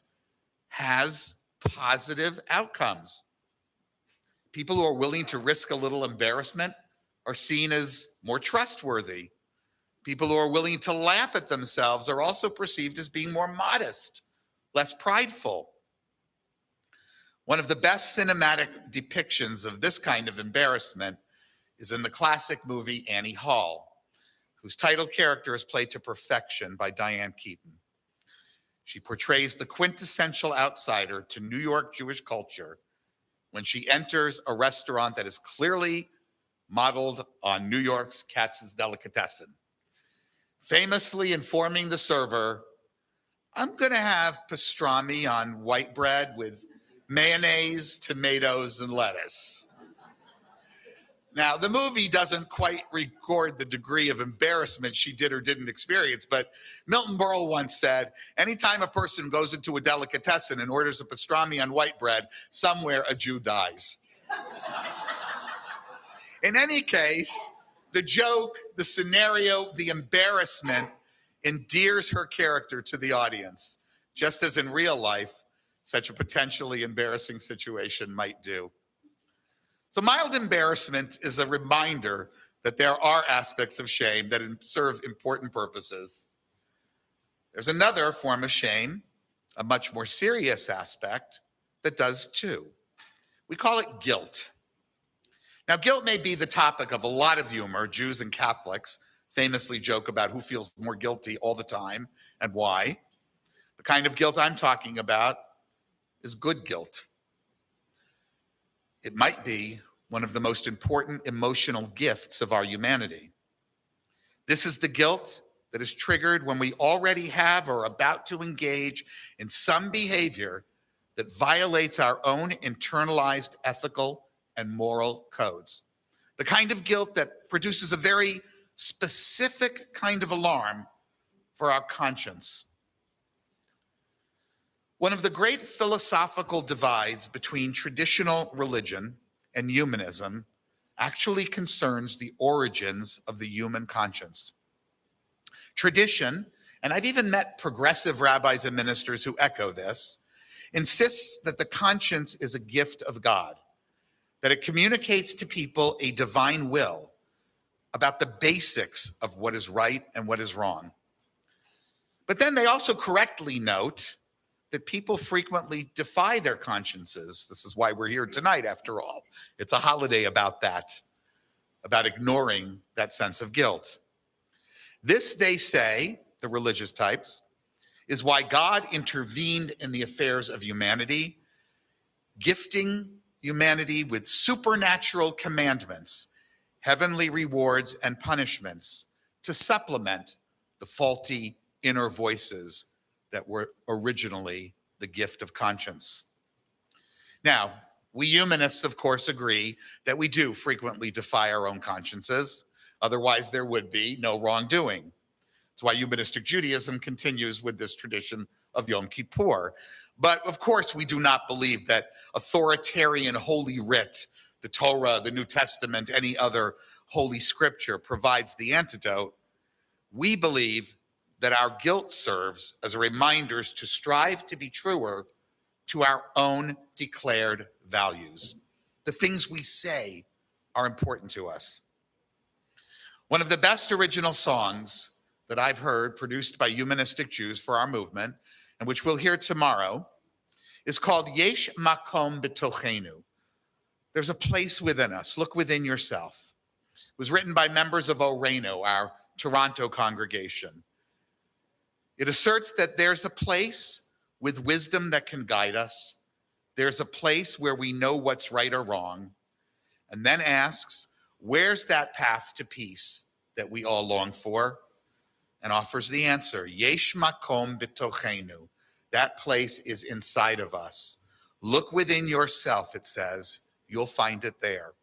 has positive outcomes. People who are willing to risk a little embarrassment are seen as more trustworthy. People who are willing to laugh at themselves are also perceived as being more modest, less prideful. One of the best cinematic depictions of this kind of embarrassment is in the classic movie Annie Hall, whose title character is played to perfection by Diane Keaton. She portrays the quintessential outsider to New York Jewish culture when she enters a restaurant that is clearly modeled on New York's Katz's Delicatessen, famously informing the server, "I'm going to have pastrami on white bread with mayonnaise, tomatoes, and lettuce." Now, the movie doesn't quite record the degree of embarrassment she did or didn't experience, but Milton Berle once said, anytime a person goes into a delicatessen and orders a pastrami on white bread, somewhere a Jew dies. In any case, the joke, the scenario, the embarrassment endears her character to the audience, just as in real life, such a potentially embarrassing situation might do. So mild embarrassment is a reminder that there are aspects of shame that serve important purposes. There's another form of shame, a much more serious aspect, that does too. We call it guilt. Now, guilt may be the topic of a lot of humor. Jews and Catholics famously joke about who feels more guilty all the time and why. The kind of guilt I'm talking about is good guilt. It might be one of the most important emotional gifts of our humanity. This is the guilt that is triggered when we already have or are about to engage in some behavior that violates our own internalized ethical and moral codes. The kind of guilt that produces a very specific kind of alarm for our conscience. One of the great philosophical divides between traditional religion and humanism actually concerns the origins of the human conscience. Tradition, and I've even met progressive rabbis and ministers who echo this, insists that the conscience is a gift of God, that it communicates to people a divine will about the basics of what is right and what is wrong. But then they also correctly note that people frequently defy their consciences. This is why we're here tonight, after all. It's a holiday about that, about ignoring that sense of guilt. This, they say, the religious types, is why God intervened in the affairs of humanity, gifting humanity with supernatural commandments, heavenly rewards and punishments to supplement the faulty inner voices that were originally the gift of conscience. Now, we humanists, of course, agree that we do frequently defy our own consciences. Otherwise, there would be no wrongdoing. That's why Humanistic Judaism continues with this tradition of Yom Kippur. But of course, we do not believe that authoritarian holy writ, the Torah, the New Testament, any other holy scripture provides the antidote. We believe that our guilt serves as a reminder to strive to be truer to our own declared values. The things we say are important to us. One of the best original songs that I've heard produced by humanistic Jews for our movement, and which we'll hear tomorrow, is called Yesh Makom B'Tochenu. There's a place within us. Look within yourself. It was written by members of Oreno, our Toronto congregation. It asserts that there's a place with wisdom that can guide us. There's a place where we know what's right or wrong, and then asks, where's that path to peace that we all long for? And offers the answer, Yesh Makom B'Tochenu. That place is inside of us. Look within yourself, it says. You'll find it there.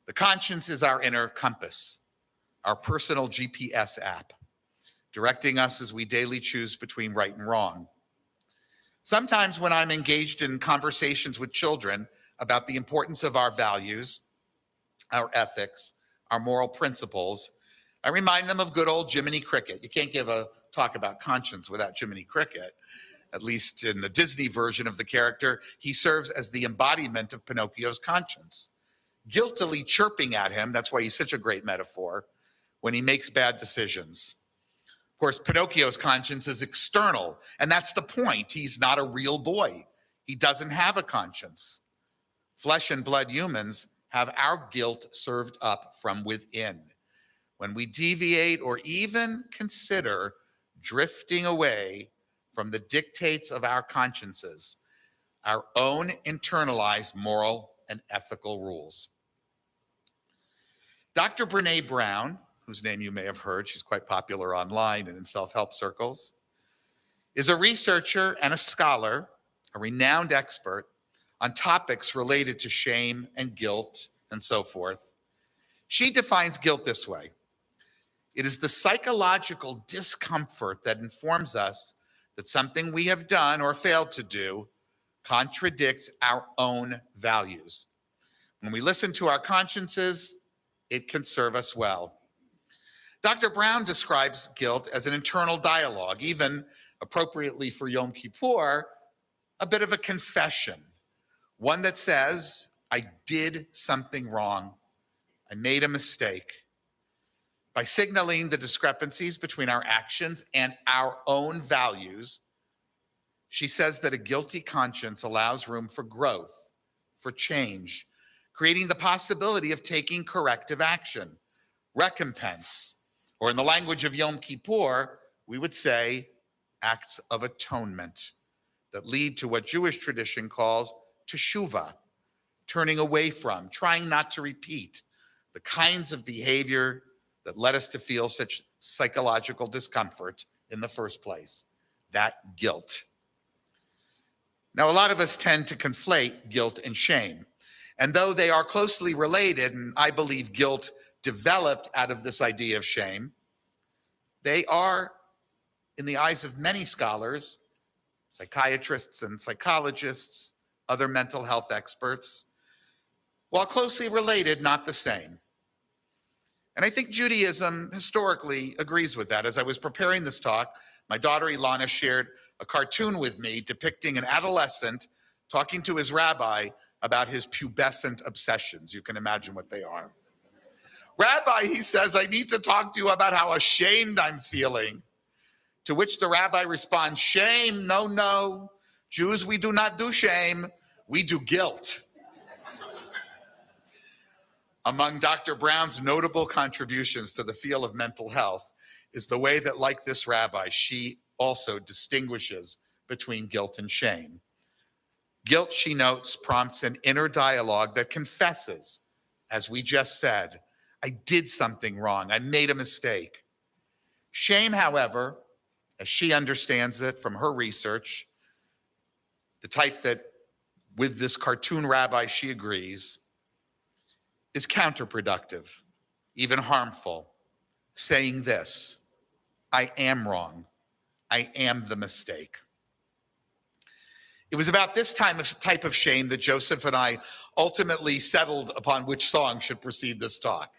The conscience is our inner compass, our personal GPS app, directing us as we daily choose between right and wrong. Sometimes when I'm engaged in conversations with children about the importance of our values, our ethics, our moral principles, I remind them of good old Jiminy Cricket. You can't give a talk about conscience without Jiminy Cricket. At least in the Disney version of the character, he serves as the embodiment of Pinocchio's conscience, guiltily chirping at him, that's why he's such a great metaphor, when he makes bad decisions. Of course, Pinocchio's conscience is external, and that's the point. He's not a real boy. He doesn't have a conscience. Flesh and blood humans have our guilt served up from within. When we deviate or even consider drifting away from the dictates of our consciences, our own internalized moral and ethical rules. Dr. Brene Brown, whose name you may have heard, she's quite popular online and in self-help circles, is a researcher and a scholar, a renowned expert on topics related to shame and guilt and so forth. She defines guilt this way. It is the psychological discomfort that informs us that something we have done or failed to do contradicts our own values. When we listen to our consciences, it can serve us well. Dr. Brown describes guilt as an internal dialogue, even appropriately for Yom Kippur, a bit of a confession, one that says, I did something wrong. I made a mistake. By signaling the discrepancies between our actions and our own values, she says that a guilty conscience allows room for growth, for change, creating the possibility of taking corrective action, recompense, or in the language of Yom Kippur, we would say acts of atonement that lead to what Jewish tradition calls teshuvah, turning away from, trying not to repeat the kinds of behavior that led us to feel such psychological discomfort in the first place, that guilt. Now, a lot of us tend to conflate guilt and shame. And though they are closely related, and I believe guilt developed out of this idea of shame, they are, in the eyes of many scholars, psychiatrists and psychologists, other mental health experts, while closely related, not the same. And I think Judaism historically agrees with that. As I was preparing this talk, my daughter Ilana shared a cartoon with me depicting an adolescent talking to his rabbi about his pubescent obsessions. You can imagine what they are. Rabbi, he says, I need to talk to you about how ashamed I'm feeling. To which the rabbi responds, shame, no, no. Jews, we do not do shame, we do guilt. Among Dr. Brown's notable contributions to the field of mental health is the way that, like this rabbi, she also distinguishes between guilt and shame. Guilt, she notes, prompts an inner dialogue that confesses, as we just said, I did something wrong, I made a mistake. Shame, however, as she understands it from her research, the type that with this cartoon rabbi she agrees, is counterproductive, even harmful, saying this, I am wrong, I am the mistake. It was about this type of shame that Joseph and I ultimately settled upon which song should precede this talk.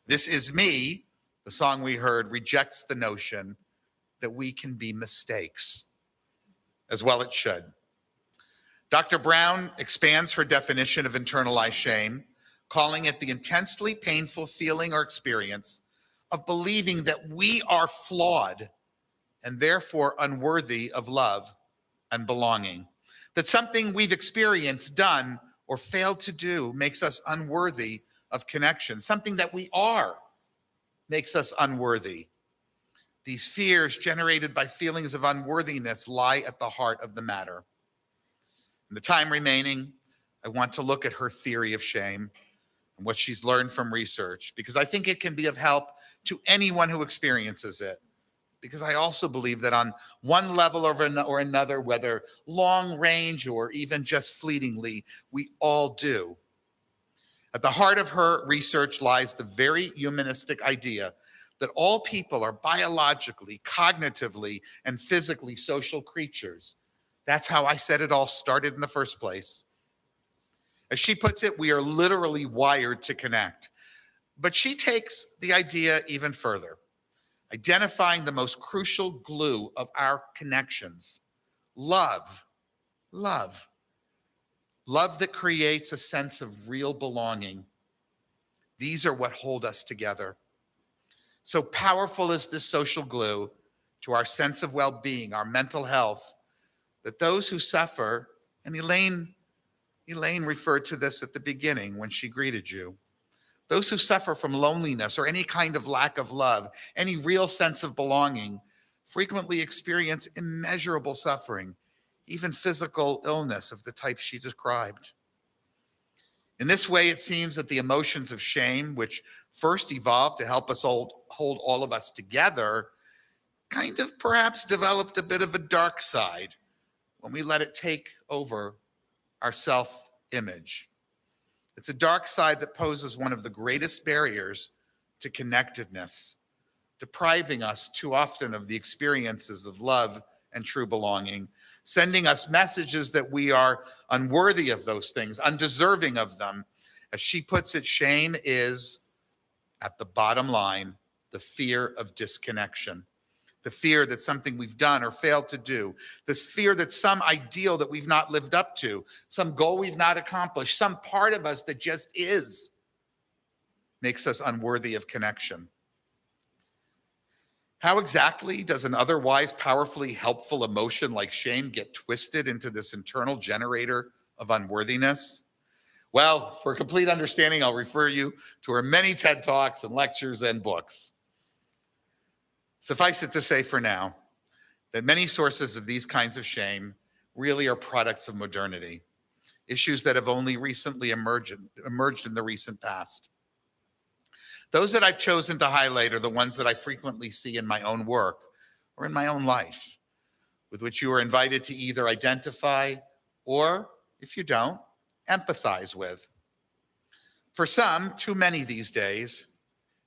This Is Me, the song we heard, rejects the notion that we can be mistakes, as well it should. Dr. Brown expands her definition of internalized shame, calling it the intensely painful feeling or experience of believing that we are flawed and therefore unworthy of love and belonging. That something we've experienced, done, or failed to do makes us unworthy of connection. Something that we are makes us unworthy. These fears generated by feelings of unworthiness lie at the heart of the matter. In the time remaining, I want to look at her theory of shame and what she's learned from research, because I think it can be of help to anyone who experiences it. Because I also believe that on one level or another, whether long range or even just fleetingly, we all do. At the heart of her research lies the very humanistic idea that all people are biologically, cognitively, and physically social creatures. That's how I said it all started in the first place. As she puts it, we are literally wired to connect. But she takes the idea even further, identifying the most crucial glue of our connections, love. Love that creates a sense of real belonging. These are what hold us together. So powerful is this social glue to our sense of well-being, our mental health, that those who suffer, and Elaine referred to this at the beginning when she greeted you, those who suffer from loneliness or any kind of lack of love, any real sense of belonging, frequently experience immeasurable suffering, even physical illness of the type she described. In this way, it seems that the emotions of shame, which first evolved to help us hold all of us together, kind of perhaps developed a bit of a dark side when we let it take over our self-image. It's a dark side that poses one of the greatest barriers to connectedness, depriving us too often of the experiences of love and true belonging, sending us messages that we are unworthy of those things, undeserving of them. As she puts it, shame is, at the bottom line, the fear of disconnection. The fear that something we've done or failed to do, this fear that some ideal that we've not lived up to, some goal we've not accomplished, some part of us that just is, makes us unworthy of connection. How exactly does an otherwise powerfully helpful emotion like shame get twisted into this internal generator of unworthiness? Well, for a complete understanding, I'll refer you to our many TED Talks and lectures and books. Suffice it to say for now that many sources of these kinds of shame really are products of modernity, issues that have only recently emerged in the recent past. Those that I've chosen to highlight are the ones that I frequently see in my own work or in my own life, with which you are invited to either identify or, if you don't, empathize with. For some, too many these days,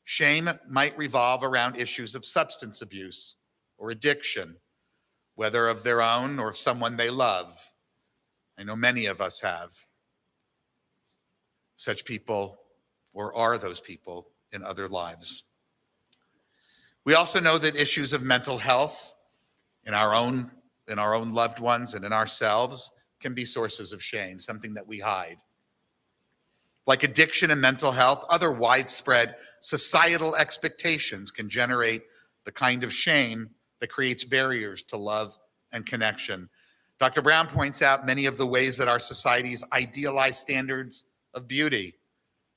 shame might revolve around issues of substance abuse or addiction, whether of their own or of someone they love. I know many of us have such people or are those people in other lives. We also know that issues of mental health in our own loved ones and in ourselves can be sources of shame, something that we hide. Like addiction and mental health, other widespread societal expectations can generate the kind of shame that creates barriers to love and connection. Dr. Brown points out many of the ways that our society's idealized standards of beauty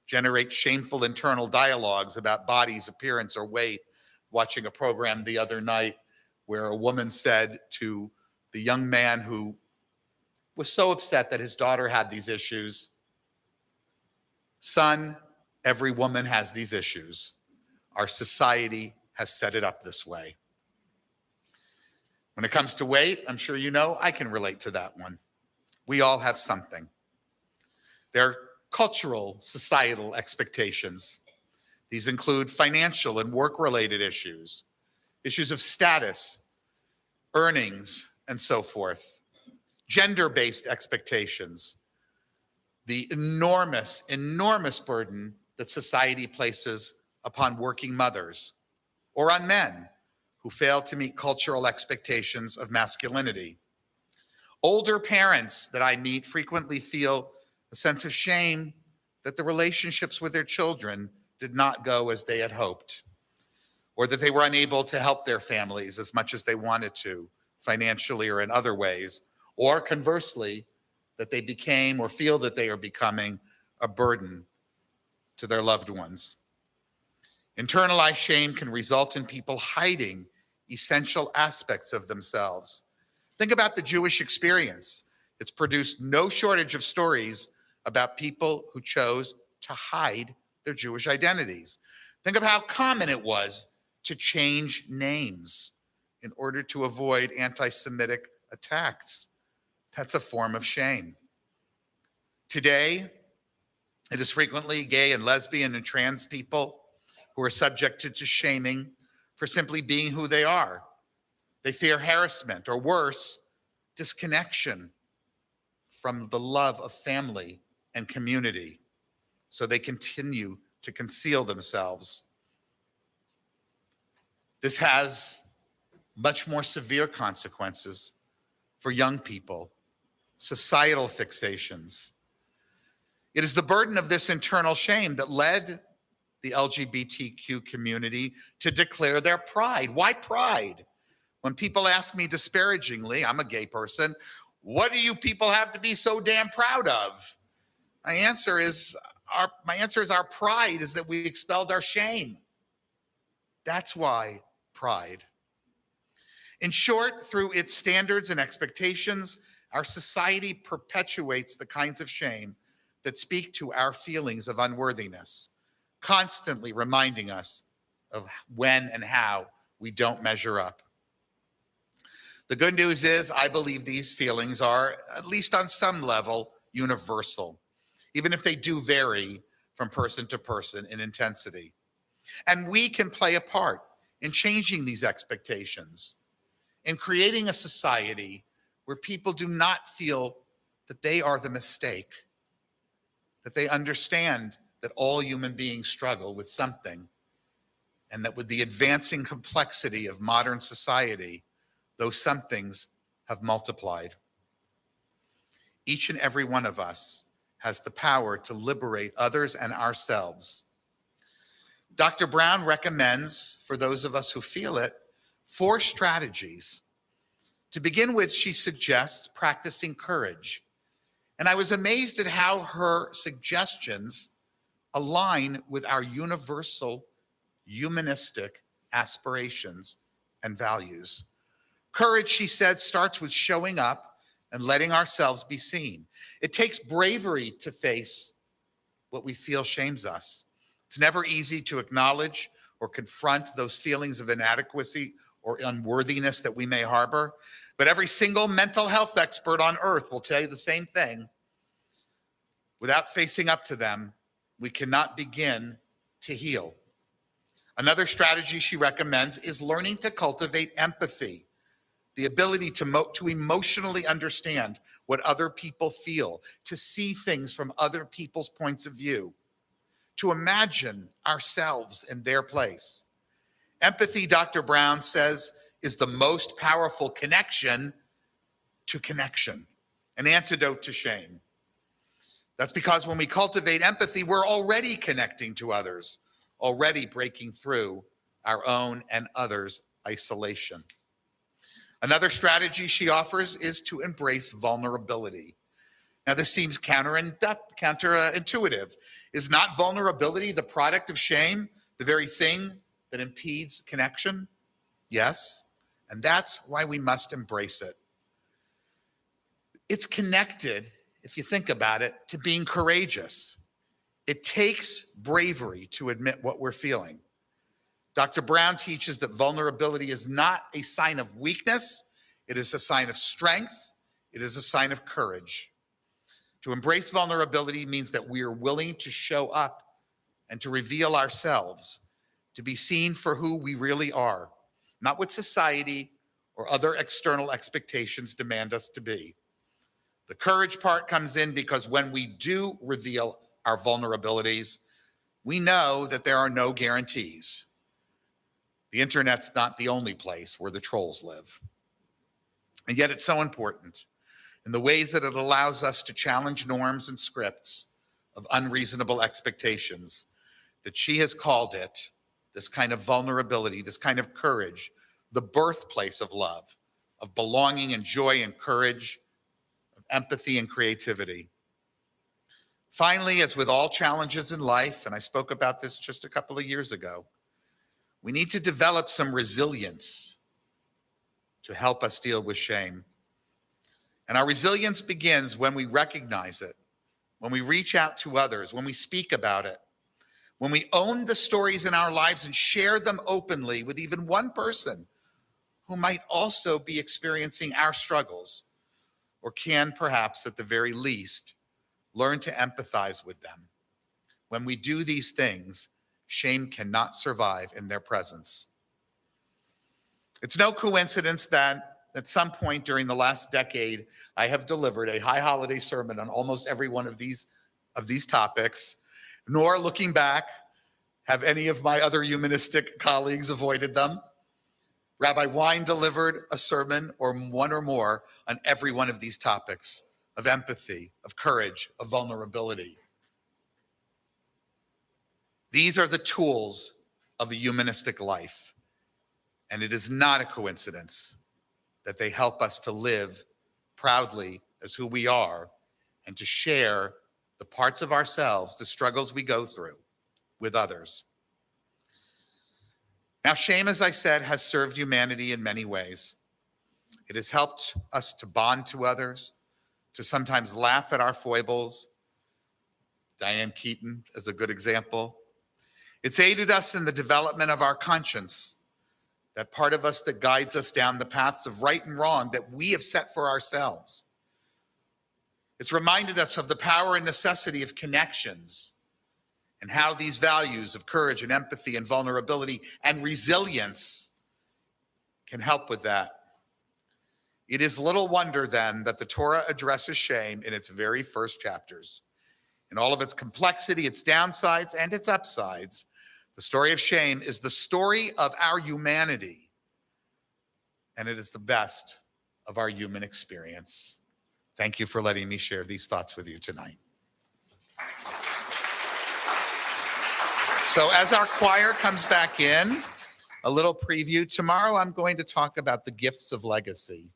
generate shameful internal dialogues about body's appearance or weight. Watching a program the other night where a woman said to the young man who was so upset that his daughter had these issues. Son, every woman has these issues. Our society has set it up this way. When it comes to weight, I'm sure you know, I can relate to that one. We all have something. There are cultural, societal expectations. These include financial and work-related issues, issues of status, earnings, and so forth. Gender-based expectations, the enormous, enormous burden that society places upon working mothers or on men who fail to meet cultural expectations of masculinity. Older parents that I meet frequently feel a sense of shame that the relationships with their children did not go as they had hoped, or that they were unable to help their families as much as they wanted to, financially or in other ways, or conversely, that they became or feel that they are becoming a burden to their loved ones. Internalized shame can result in people hiding essential aspects of themselves. Think about the Jewish experience. It's produced no shortage of stories about people who chose to hide their Jewish identities. Think of how common it was to change names in order to avoid anti-Semitic attacks. That's a form of shame. Today, it is frequently gay and lesbian and trans people who are subjected to shaming for simply being who they are. They fear harassment or worse, disconnection from the love of family and community. So they continue to conceal themselves. This has much more severe consequences for young people, societal fixations. It is the burden of this internal shame that led the LGBTQ community to declare their pride. Why pride? When people ask me disparagingly, I'm a gay person, what do you people have to be so damn proud of? My answer is our pride is that we expelled our shame. That's why pride. In short, through its standards and expectations, our society perpetuates the kinds of shame that speak to our feelings of unworthiness, constantly reminding us of when and how we don't measure up. The good news is I believe these feelings are, at least on some level, universal, even if they do vary from person to person in intensity. And we can play a part in changing these expectations, in creating a society where people do not feel that they are the mistake, that they understand that all human beings struggle with something, and that with the advancing complexity of modern society, those somethings have multiplied. Each and every one of us has the power to liberate others and ourselves. Dr. Brown recommends, for those of us who feel it, 4 strategies. To begin with, she suggests practicing courage. And I was amazed at how her suggestions align with our universal humanistic aspirations and values. Courage, she said, starts with showing up and letting ourselves be seen. It takes bravery to face what we feel shames us. It's never easy to acknowledge or confront those feelings of inadequacy or unworthiness that we may harbor. But every single mental health expert on earth will tell you the same thing. Without facing up to them, we cannot begin to heal. Another strategy she recommends is learning to cultivate empathy, the ability to emotionally understand what other people feel, to see things from other people's points of view, to imagine ourselves in their place. Empathy, Dr. Brown says, is the most powerful connection to connection, an antidote to shame. That's because when we cultivate empathy, we're already connecting to others, already breaking through our own and others' isolation. Another strategy she offers is to embrace vulnerability. Now, this seems counterintuitive. Is not vulnerability the product of shame, the very thing that impedes connection? Yes, and that's why we must embrace it. It's connected, if you think about it, to being courageous. It takes bravery to admit what we're feeling. Dr. Brown teaches that vulnerability is not a sign of weakness. It is a sign of strength. It is a sign of courage. To embrace vulnerability means that we are willing to show up and to reveal ourselves, to be seen for who we really are, not what society or other external expectations demand us to be. The courage part comes in because when we do reveal our vulnerabilities, we know that there are no guarantees. The internet's not the only place where the trolls live. And yet it's so important in the ways that it allows us to challenge norms and scripts of unreasonable expectations, that she has called it, this kind of vulnerability, this kind of courage, the birthplace of love, of belonging and joy and courage, of empathy and creativity. Finally, as with all challenges in life, and I spoke about this just a couple of years ago, we need to develop some resilience to help us deal with shame. And our resilience begins when we recognize it, when we reach out to others, when we speak about it, when we own the stories in our lives and share them openly with even one person who might also be experiencing our struggles, or can perhaps at the very least learn to empathize with them. When we do these things, shame cannot survive in their presence. It's no coincidence that at some point during the last decade, I have delivered a high holiday sermon on almost every one of these topics, nor looking back, have any of my other humanistic colleagues avoided them. Rabbi Wein delivered a sermon or one or more on every one of these topics of empathy, of courage, of vulnerability. These are the tools of a humanistic life, and it is not a coincidence that they help us to live proudly as who we are and to share the parts of ourselves, the struggles we go through, with others. Now, shame, as I said, has served humanity in many ways. It has helped us to bond to others, to sometimes laugh at our foibles. Diane Keaton is a good example. It's aided us in the development of our conscience, that part of us that guides us down the paths of right and wrong that we have set for ourselves. It's reminded us of the power and necessity of connections and how these values of courage and empathy and vulnerability and resilience can help with that. It is little wonder then that the Torah addresses shame in its very first chapters. In all of its complexity, its downsides, and its upsides, the story of shame is the story of our humanity, and it is the best of our human experience. Thank you for letting me share these thoughts with you tonight. So as our choir comes back in, a little preview. Tomorrow I'm going to talk about the gifts of legacy,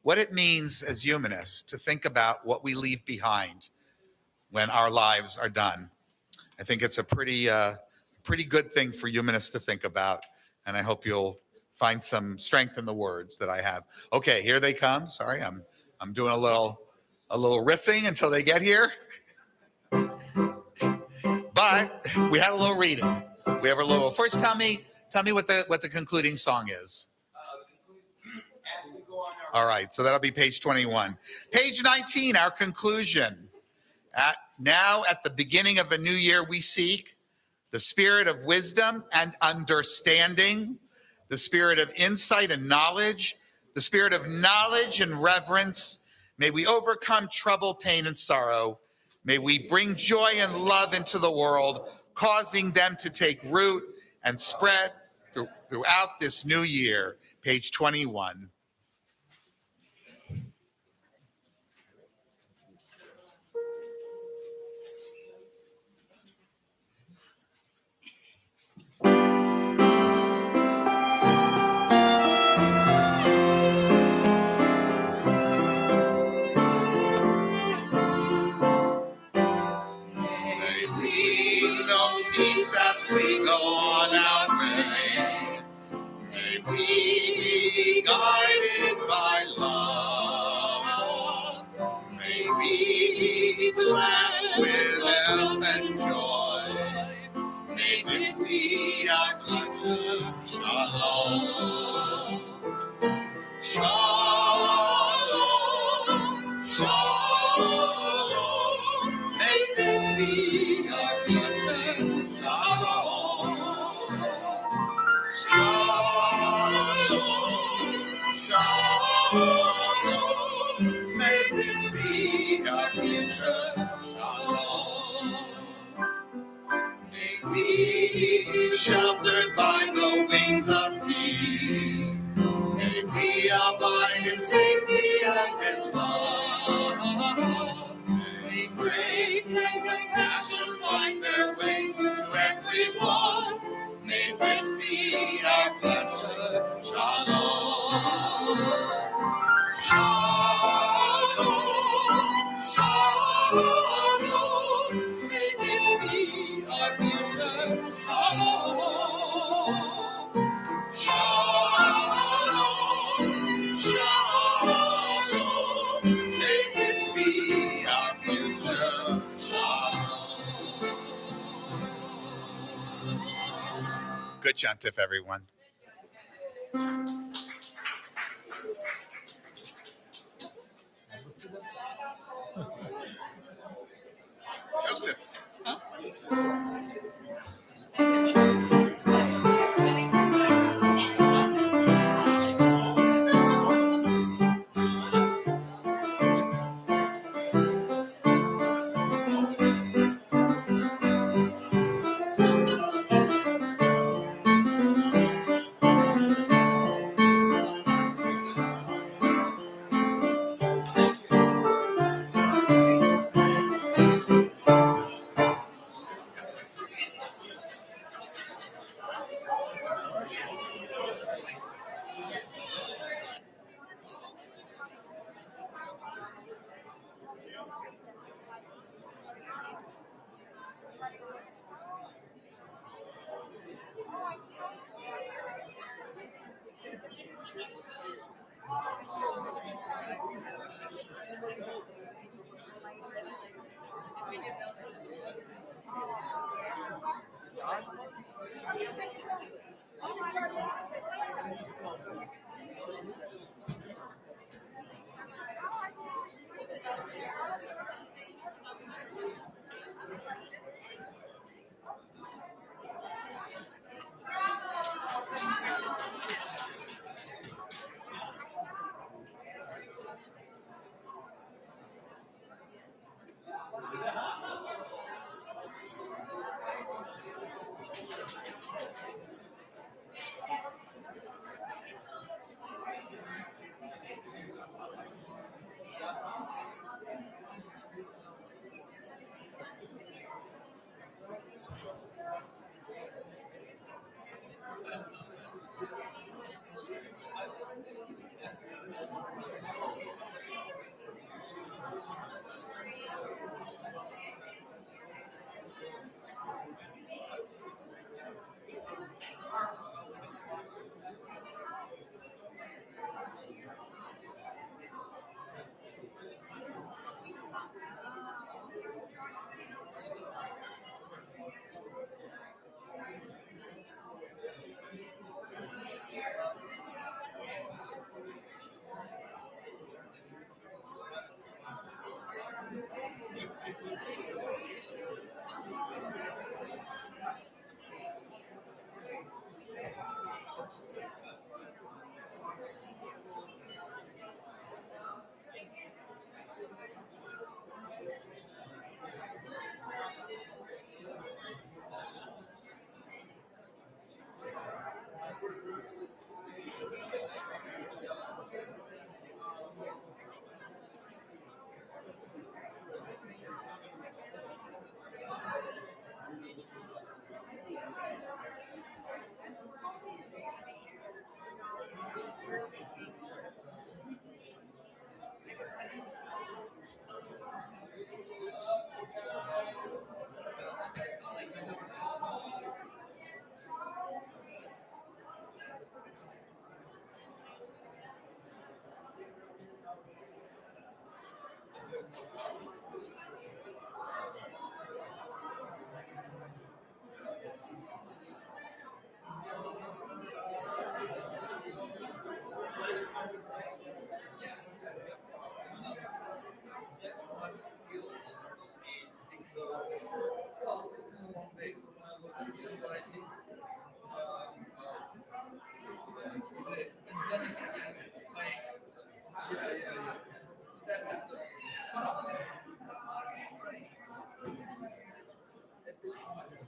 what it means as humanists to think about what we leave behind when our lives are done. I think it's a pretty good thing for humanists to think about, and I hope you'll find some strength in the words that I have. Okay, here they come. Sorry, I'm doing a little riffing until they get here. But we had a little reading. We have a little. First, tell me what the concluding song is. All right, so that'll be page 21. Page 19, our conclusion. Now, at the beginning of a new year, we seek the spirit of wisdom and understanding, the spirit of insight and knowledge, the spirit of knowledge and reverence. May we overcome trouble, pain, and sorrow. May we bring joy and love into the world, causing them to take root and spread throughout this new year. Page 21. As we go on our way, may we be guided by love. we be blessed with health and joy. May this be our blessing. Shalom. Shalom. Shalom. May this be our blessing. Shalom. Shalom. Shalom. May this be our future. Shalom. May we be sheltered by the wings of peace. May we abide in safety and in love. May grace and compassion find their way to everyone. May this be our blessing. Shalom. Shalom. Shalom. May this be our future. Shalom. Shalom. Shalom. May this be our future. Shalom. Good Jantif, everyone. Joseph.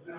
So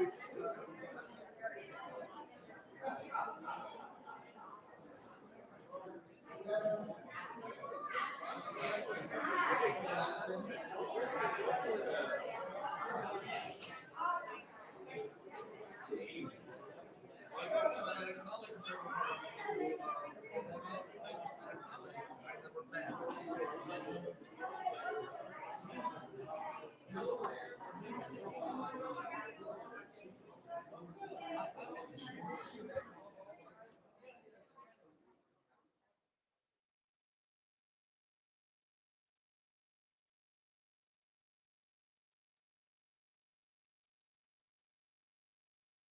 it's